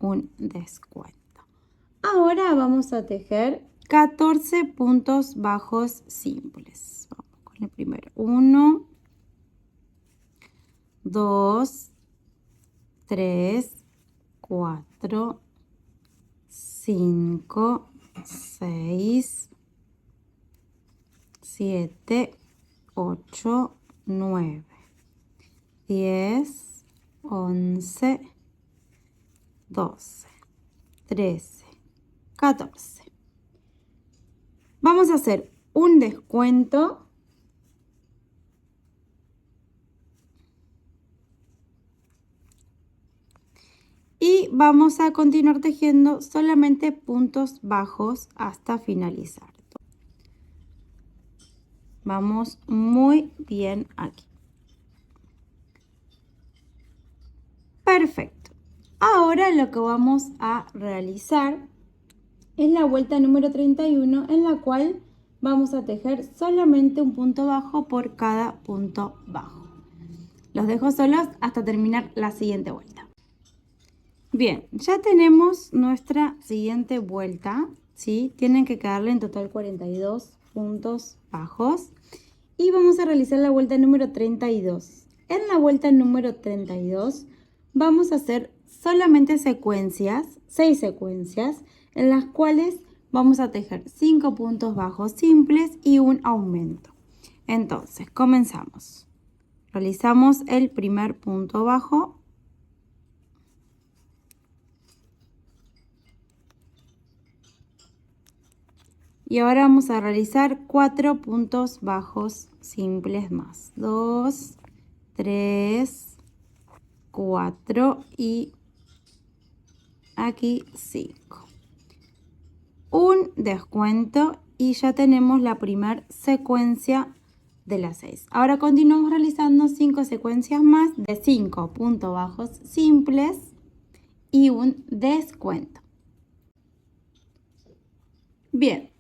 un descuento. Ahora vamos a tejer 14 puntos bajos simples. Vamos con el primero. 1, 2, 3, 4, 5, 6, 7, 8, 9, 10, 11, 12, 13, 14. Vamos a hacer un descuento y vamos a continuar tejiendo solamente puntos bajos hasta finalizar. Vamos muy bien aquí. Perfecto. Ahora lo que vamos a realizar es la vuelta número 31, en la cual vamos a tejer solamente un punto bajo por cada punto bajo. Los dejo solos hasta terminar la siguiente vuelta. Bien, ya tenemos nuestra siguiente vuelta, ¿sí? Tienen que quedarle en total 42 puntos bajos. Y vamos a realizar la vuelta número 32. En la vuelta número 32 vamos a hacer solamente secuencias, 6 secuencias, en las cuales vamos a tejer 5 puntos bajos simples y un aumento. Entonces, comenzamos. Realizamos el primer punto bajo. Y ahora vamos a realizar 4 puntos bajos simples más. 2, 3, 4 y aquí 5. Un descuento y ya tenemos la primera secuencia de las 6. Ahora continuamos realizando 5 secuencias más de 5 puntos bajos simples y un descuento. Bien.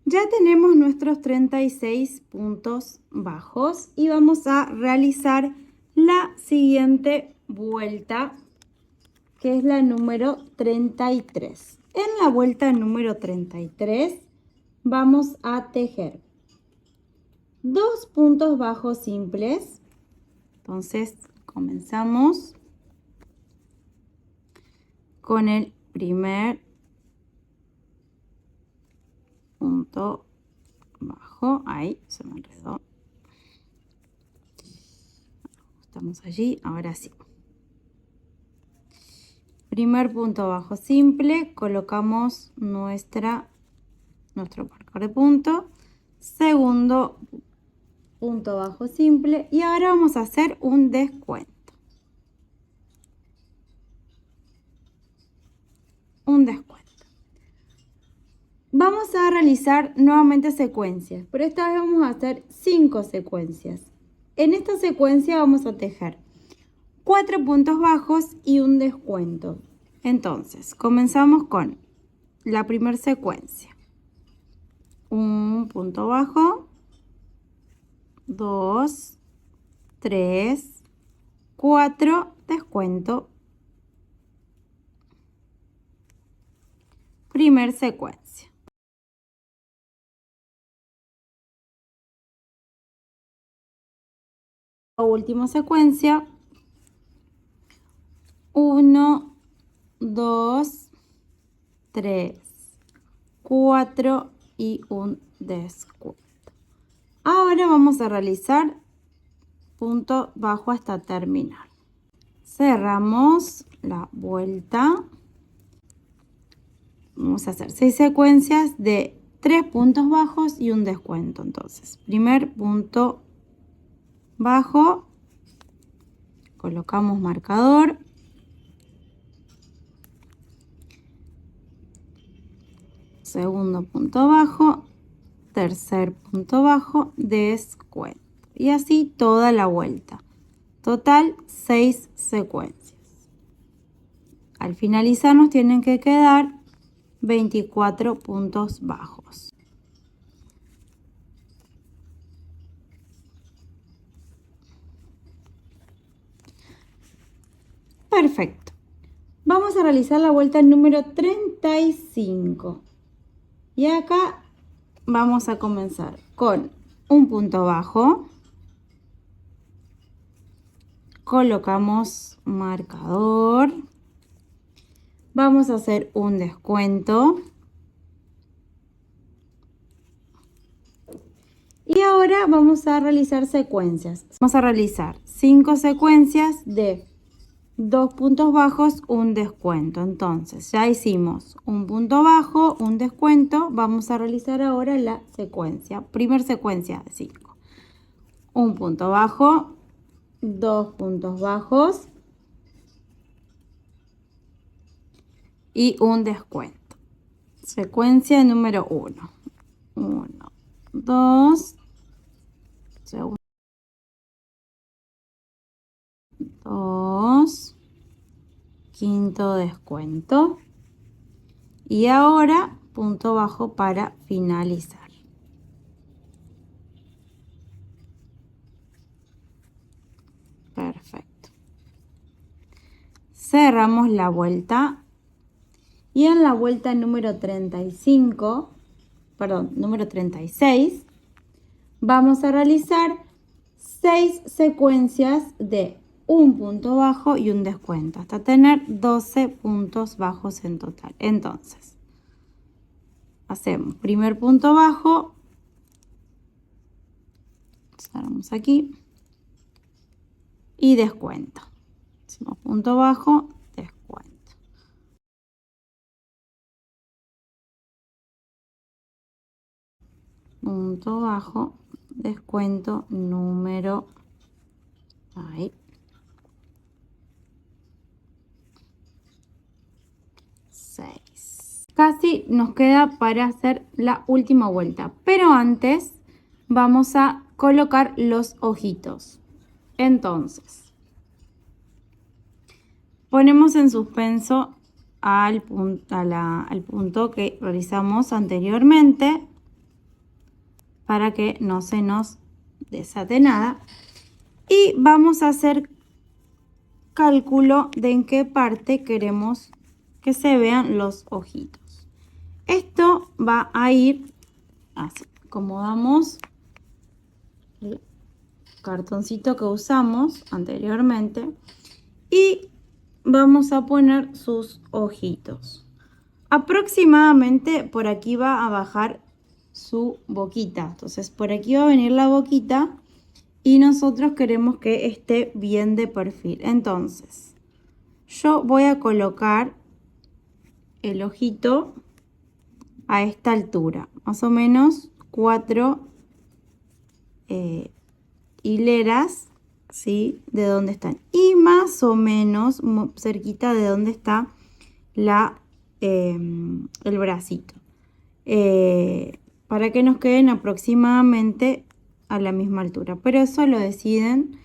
Ya tenemos nuestros 36 puntos bajos y vamos a realizar la siguiente vuelta, que es la número 33. En la vuelta número 33 vamos a tejer 2 puntos bajos simples. Entonces comenzamos con el primer punto bajo, ahí se me enredó, estamos allí, ahora sí. Primer punto bajo simple, colocamos nuestro marcador de punto, segundo punto bajo simple y ahora vamos a hacer un descuento. Vamos a realizar nuevamente secuencias, pero esta vez vamos a hacer 5 secuencias. En esta secuencia vamos a tejer 4 puntos bajos y un descuento. Entonces, comenzamos con la primera secuencia. Un punto bajo, 2, 3, 4, descuento. Primer secuencia. Última secuencia, 1, 2, 3, 4 y un descuento. Ahora vamos a realizar punto bajo hasta terminar. Cerramos la vuelta. Vamos a hacer 6 secuencias de 3 puntos bajos y un descuento. Entonces, primer punto bajo, colocamos marcador, segundo punto bajo, tercer punto bajo, descuento y así toda la vuelta. Total 6 secuencias. Al finalizar nos tienen que quedar 24 puntos bajos. Perfecto. Vamos a realizar la vuelta número 35. Y acá vamos a comenzar con un punto bajo, colocamos marcador. Vamos a hacer un descuento. Y ahora vamos a realizar secuencias. Vamos a realizar 5 secuencias de 2 puntos bajos, un descuento. Entonces, ya hicimos un punto bajo, un descuento. Vamos a realizar ahora la secuencia. Primer secuencia de 5. Un punto bajo, 2 puntos bajos y un descuento. Secuencia número 1. 1, 2, 2, quinto descuento. Y ahora punto bajo para finalizar. Perfecto. Cerramos la vuelta. Y en la vuelta número 35, perdón, número 36, vamos a realizar 6 secuencias de un punto bajo y un descuento, hasta tener 12 puntos bajos en total. Entonces, hacemos primer punto bajo, cerramos aquí, y descuento. Hacemos punto bajo, descuento. Punto bajo, descuento número, ahí, 6. Casi nos queda para hacer la última vuelta, pero antes vamos a colocar los ojitos. Entonces, ponemos en suspenso al punto que realizamos anteriormente para que no se nos desate nada. Y vamos a hacer cálculo de en qué parte queremos que se vean los ojitos. Esto va a ir así. Acomodamos el cartoncito que usamos anteriormente y vamos a poner sus ojitos. Aproximadamente por aquí va a bajar su boquita. Entonces por aquí va a venir la boquita y nosotros queremos que esté bien de perfil. Entonces yo voy a colocar el ojito a esta altura, más o menos 4 hileras, ¿sí? De donde están, y más o menos cerquita de donde está el bracito, para que nos queden aproximadamente a la misma altura, pero eso lo deciden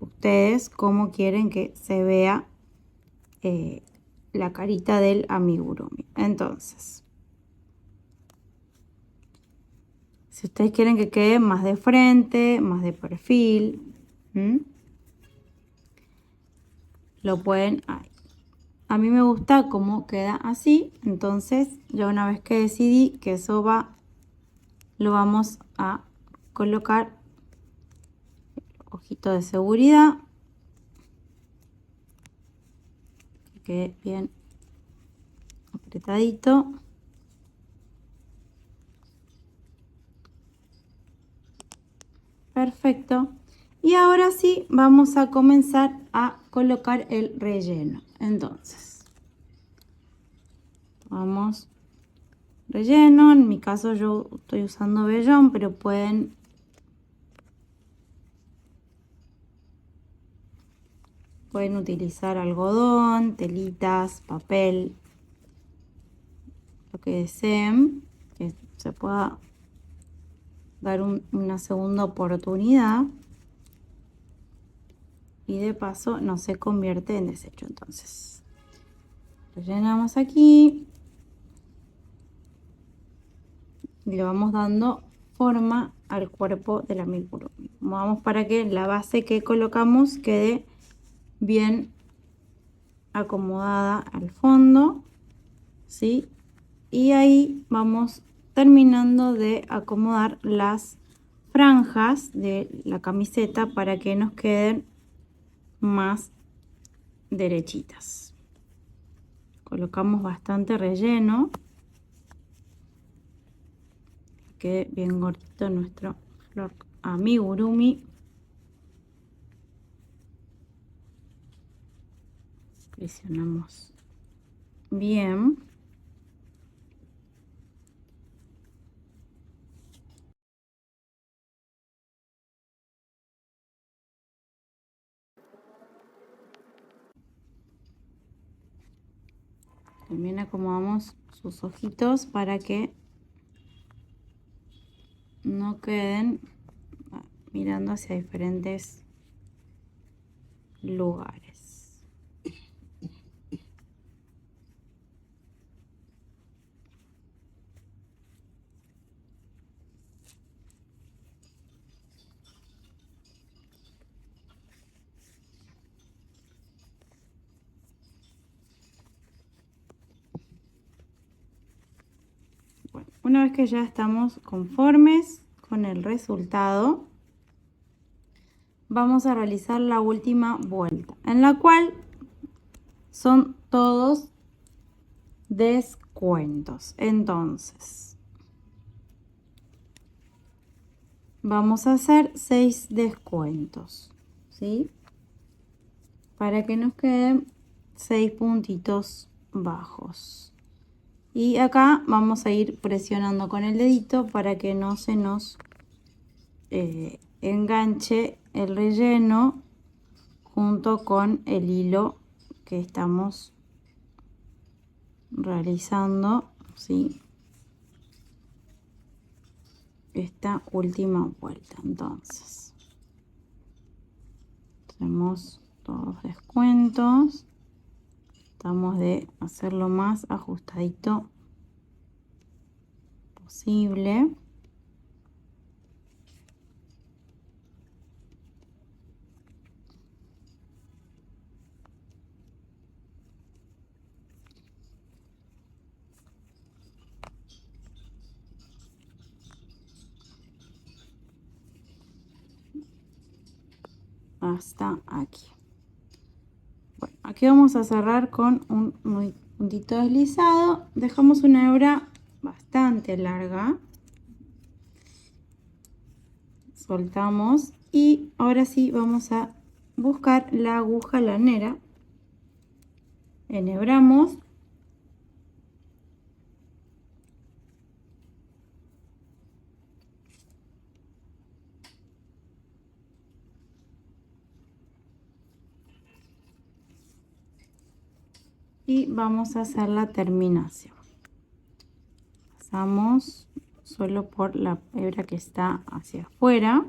ustedes cómo quieren que se vea la carita del amigurumi. Entonces, si ustedes quieren que quede más de frente, más de perfil, lo pueden ahí. A mí me gusta cómo queda así, entonces ya una vez que decidí que eso va, lo vamos a colocar el ojito de seguridad, que quede bien apretadito. Perfecto. Y ahora sí vamos a comenzar a colocar el relleno. Entonces, vamos relleno. En mi caso yo estoy usando vellón, pero pueden utilizar algodón, telitas, papel, lo que deseen, que se pueda dar una segunda oportunidad y de paso no se convierte en desecho. Entonces rellenamos aquí y le vamos dando forma al cuerpo del amigurumi. Vamos para que la base que colocamos quede bien acomodada al fondo, ¿sí? Y ahí vamos terminando de acomodar las franjas de la camiseta para que nos queden más derechitas. Colocamos bastante relleno. Que quede bien gordito nuestro flor amigurumi. Presionamos bien. También acomodamos sus ojitos para que no queden mirando hacia diferentes lugares. Bueno, una vez que ya estamos conformes con el resultado, vamos a realizar la última vuelta, en la cual son todos descuentos. Entonces, vamos a hacer 6 descuentos, ¿sí? Para que nos queden 6 puntitos bajos. Y acá vamos a ir presionando con el dedito para que no se nos enganche el relleno junto con el hilo que estamos realizando, ¿sí? Esta última vuelta. Entonces, hacemos todos descuentos. Tratamos de hacerlo más ajustadito posible. Hasta aquí. Bueno, aquí vamos a cerrar con un puntito deslizado. Dejamos una hebra bastante larga. Soltamos y ahora sí vamos a buscar la aguja lanera. Enhebramos. Y vamos a hacer la terminación. Pasamos solo por la hebra que está hacia afuera.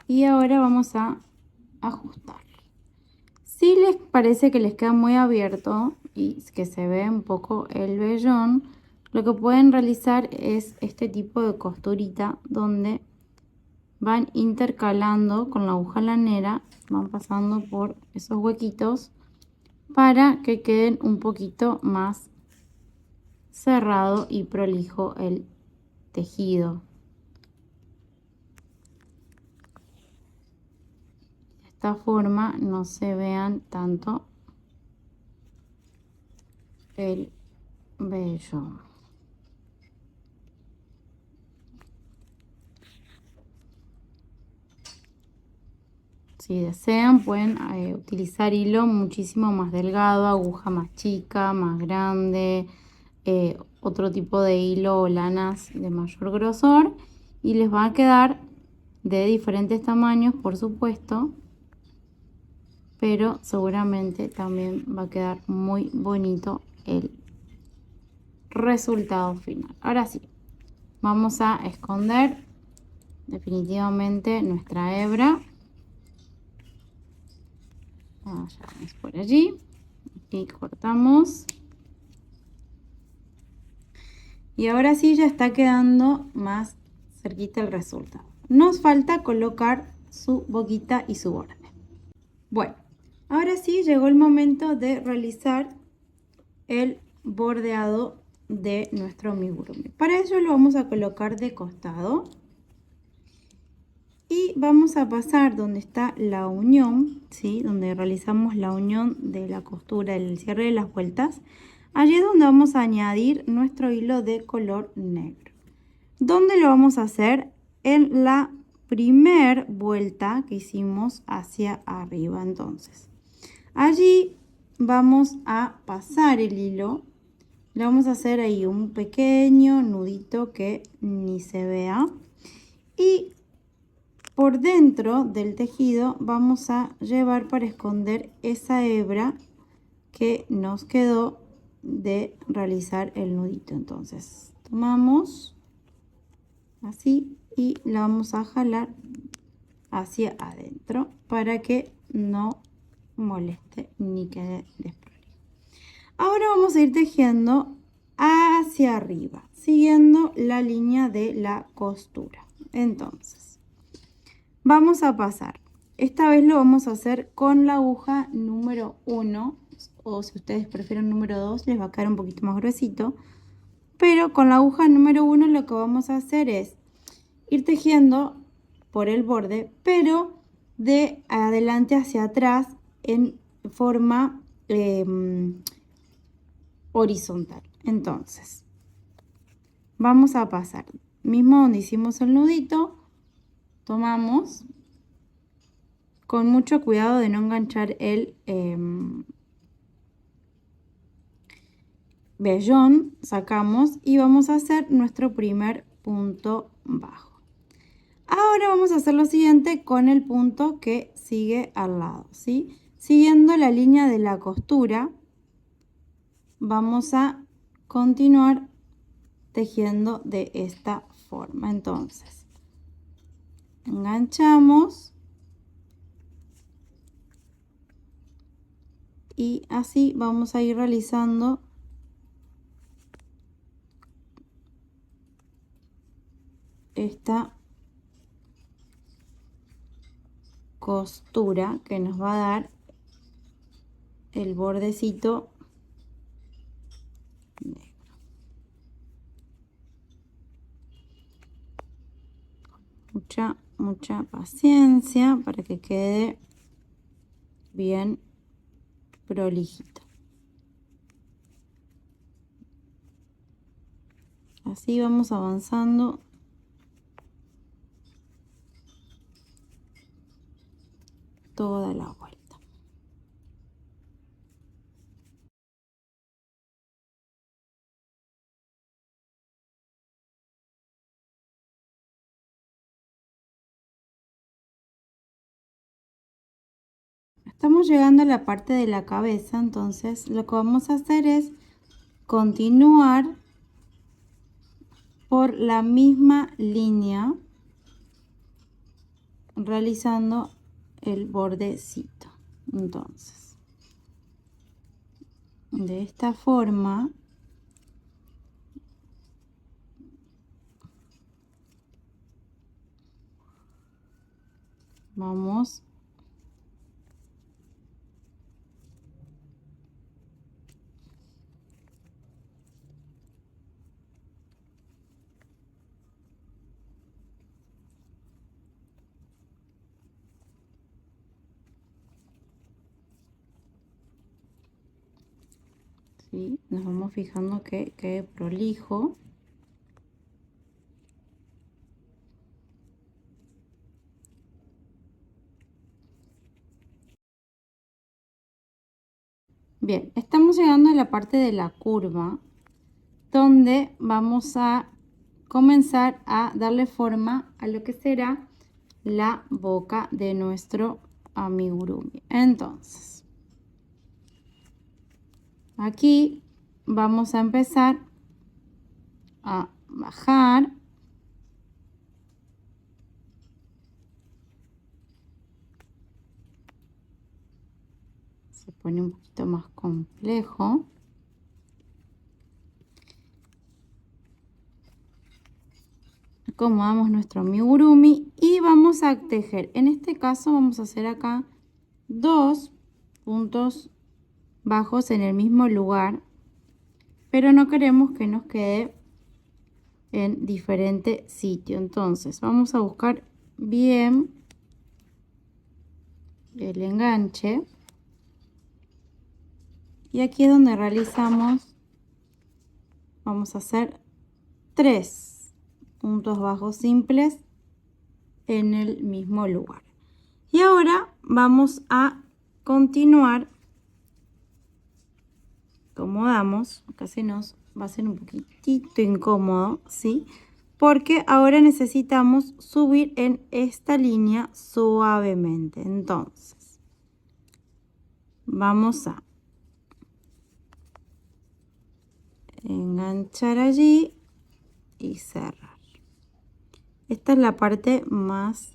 Y ahora vamos a ajustar. Si les parece que les queda muy abierto y que se ve un poco el vellón, lo que pueden realizar es este tipo de costurita donde van intercalando con la aguja lanera, van pasando por esos huequitos para que queden un poquito más cerrado y prolijo el tejido. De esta forma no se vean tanto el vellón. Si desean pueden utilizar hilo muchísimo más delgado, aguja más chica, más grande, otro tipo de hilo o lanas de mayor grosor, y les va a quedar de diferentes tamaños, por supuesto, pero seguramente también va a quedar muy bonito el resultado final. Ahora sí, vamos a esconder definitivamente nuestra hebra. Vamos por allí y cortamos. Y ahora sí ya está quedando más cerquita el resultado. Nos falta colocar su boquita y su borde. Bueno, Ahora sí, llegó el momento de realizar el bordeado de nuestro amigurumi. Para ello lo vamos a colocar de costado y vamos a pasar donde está la unión, ¿sí? Donde realizamos la unión de la costura, el cierre de las vueltas. Allí es donde vamos a añadir nuestro hilo de color negro. ¿Dónde lo vamos a hacer? En la primer vuelta que hicimos hacia arriba. Entonces, allí vamos a pasar el hilo. Le vamos a hacer ahí un pequeño nudito que ni se vea. Y por dentro del tejido vamos a llevar para esconder esa hebra que nos quedó de realizar el nudito. Entonces, tomamos así y la vamos a jalar hacia adentro para que no moleste ni quede desprolijo. Ahora vamos a ir tejiendo hacia arriba, siguiendo la línea de la costura. Entonces, vamos a pasar. Esta vez lo vamos a hacer con la aguja número 1, o si ustedes prefieren número 2, les va a quedar un poquito más gruesito. Pero con la aguja número 1 lo que vamos a hacer es ir tejiendo por el borde, pero de adelante hacia atrás en forma horizontal. Entonces, vamos a pasar, mismo donde hicimos el nudito, tomamos con mucho cuidado de no enganchar el vellón, sacamos y vamos a hacer nuestro primer punto bajo. Ahora vamos a hacer lo siguiente con el punto que sigue al lado, ¿sí? Siguiendo la línea de la costura, vamos a continuar tejiendo de esta forma. Entonces, enganchamos y así vamos a ir realizando esta costura que nos va a dar el bordecito negro. Mucha paciencia para que quede bien prolijito. Así vamos avanzando toda la vuelta. Estamos llegando a la parte de la cabeza, entonces lo que vamos a hacer es continuar por la misma línea realizando el bordecito. Entonces, de esta forma vamos ¿sí? Nos vamos fijando que quede prolijo. Bien, estamos llegando a la parte de la curva donde vamos a comenzar a darle forma a lo que será la boca de nuestro amigurumi. Entonces, aquí vamos a empezar a bajar. Se pone un poquito más complejo. Acomodamos nuestro amigurumi y vamos a tejer. En este caso vamos a hacer acá 2 puntos bajos en el mismo lugar, pero no queremos que nos quede en diferente sitio. Entonces vamos a buscar bien el enganche y aquí es donde realizamos, vamos a hacer 3 puntos bajos simples en el mismo lugar. Y ahora vamos a continuar. Acomodamos, acá se nos va a ser un poquitito incómodo, ¿sí? Porque ahora necesitamos subir en esta línea suavemente. Entonces, vamos a enganchar allí y cerrar. Esta es la parte más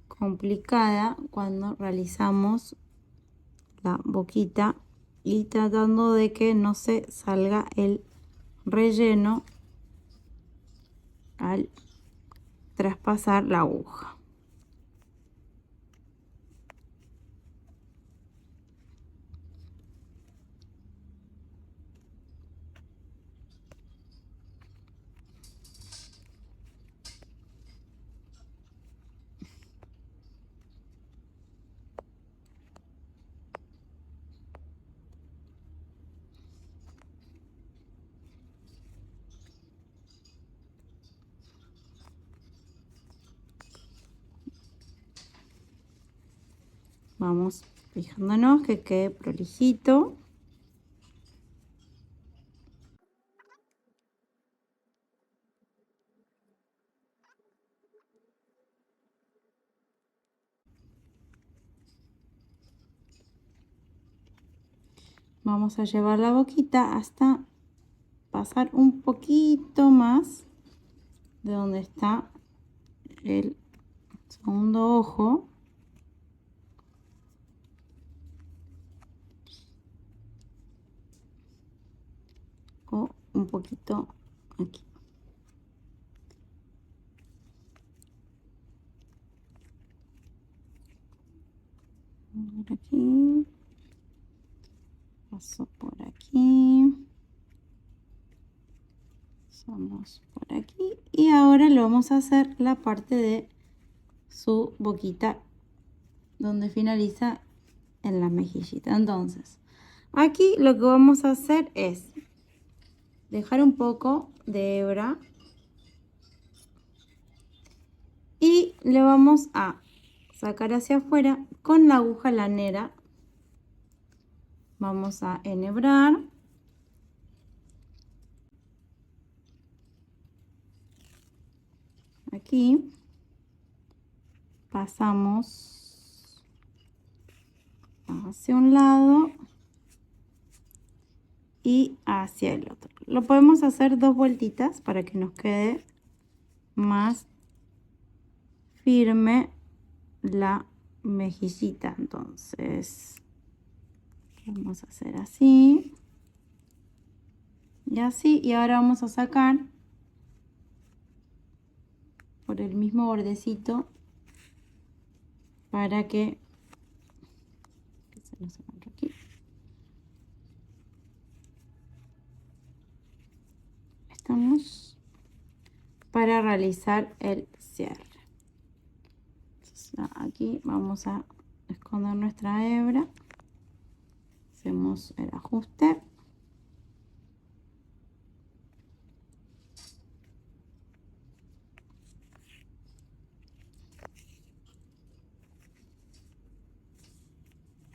complicada cuando realizamos la boquita y tratando de que no se salga el relleno al traspasar la aguja. Vamos fijándonos que quede prolijito. Vamos a llevar la boquita hasta pasar un poquito más de donde está el segundo ojo. O un poquito aquí. Por aquí. Paso por aquí. Pasamos por aquí. Y ahora lo vamos a hacer la parte de su boquita donde finaliza en la mejillita. Entonces, aquí lo que vamos a hacer es dejar un poco de hebra y le vamos a sacar hacia afuera con la aguja lanera. Vamos a enhebrar. Aquí pasamos hacia un lado y hacia el otro. Lo podemos hacer 2 vueltitas para que nos quede más firme la mejillita. Entonces vamos a hacer así y así, y ahora vamos a sacar por el mismo bordecito para que se nos encuentre aquí. Estamos para realizar el cierre. Entonces, aquí vamos a esconder nuestra hebra, hacemos el ajuste.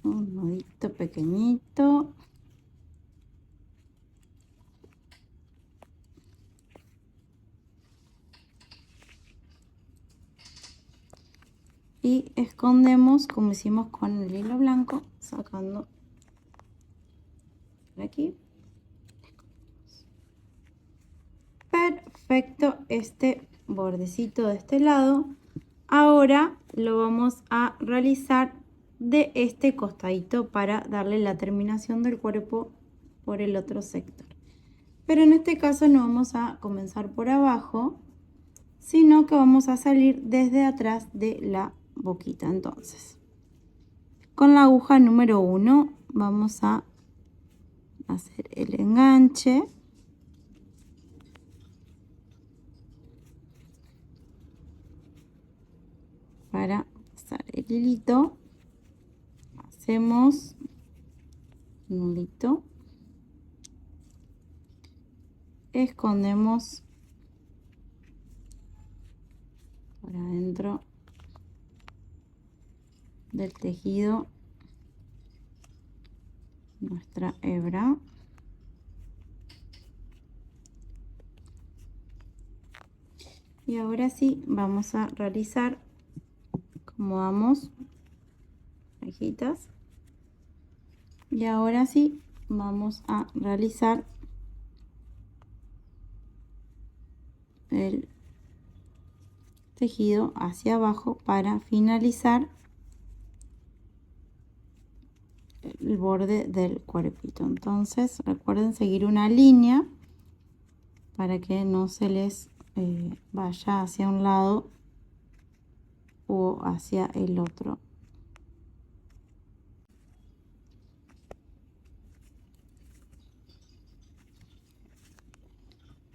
Un nudito pequeñito. Y escondemos como hicimos con el hilo blanco, sacando por aquí. Perfecto, este bordecito de este lado. Ahora lo vamos a realizar de este costadito para darle la terminación del cuerpo por el otro sector. Pero en este caso no vamos a comenzar por abajo, sino que vamos a salir desde atrás de la boquita. Entonces, Con la aguja número 1 vamos a hacer el enganche. Para pasar el hilito, hacemos un nudito, escondemos por adentro del tejido nuestra hebra. Y ahora sí vamos a realizar, acomodamos orejitas, y ahora sí vamos a realizar el tejido hacia abajo para finalizar el borde del cuerpito. Entonces recuerden seguir una línea para que no se les vaya hacia un lado o hacia el otro.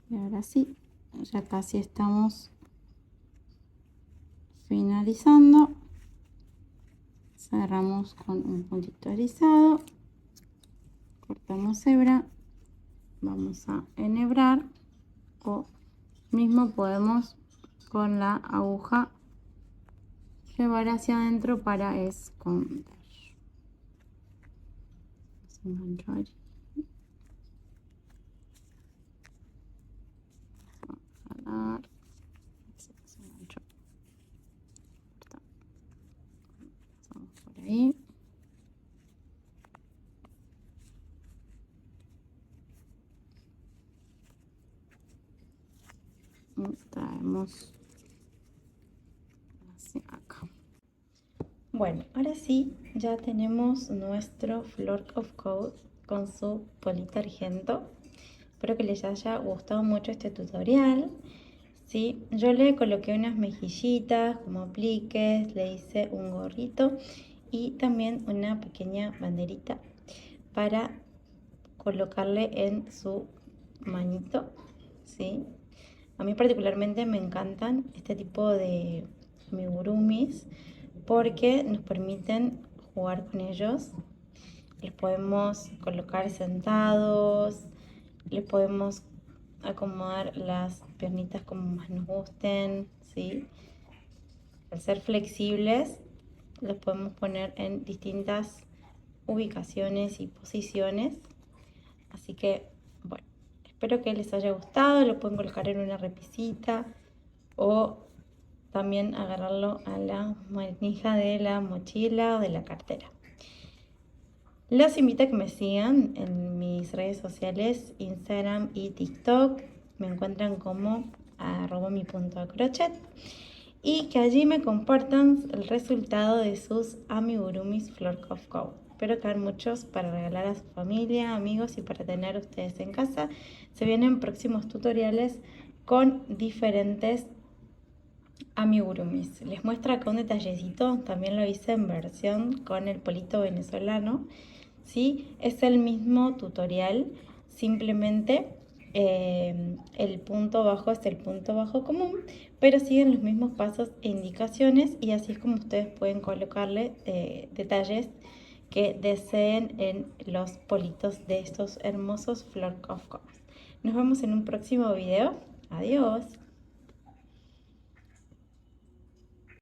Y ahora sí, ya casi estamos finalizando. Cerramos con un puntito erizado, cortamos hebra, vamos a enhebrar, o mismo podemos con la aguja llevar hacia adentro para esconder. Vamos a enganchar. Jalar. Se enganchó. Pasamos por ahí. Y traemos hacia acá. Bueno, ahora sí, ya tenemos nuestro Flirt of Code con su polito argento. Espero que les haya gustado mucho este tutorial. ¿Sí? Yo le coloqué unas mejillitas como apliques, le hice un gorrito y también una pequeña banderita para colocarle en su manito, ¿sí? A mí particularmente me encantan este tipo de amigurumis porque nos permiten jugar con ellos. Les podemos colocar sentados, les podemos acomodar las piernitas como más nos gusten, ¿sí? Al ser flexibles, los podemos poner en distintas ubicaciones y posiciones. Así que, bueno, espero que les haya gustado. Lo pueden colocar en una repisita o también agarrarlo a la manija de la mochila o de la cartera. Los invito a que me sigan en mis redes sociales, Instagram y TikTok. Me encuentran como @mi.crochet y que allí me compartan el resultado de sus amigurumis Flirt of Code. Espero que hagan muchos para regalar a su familia, amigos y para tener ustedes en casa. Se vienen próximos tutoriales con diferentes amigurumis. Les muestro acá un detallecito, también lo hice en versión con el polito venezolano. ¿Sí? Es el mismo tutorial, simplemente el punto bajo es el punto bajo común, pero siguen los mismos pasos e indicaciones y así es como ustedes pueden colocarle detalles que deseen en los politos de estos hermosos Flirt of Code. Nos vemos en un próximo video. Adiós.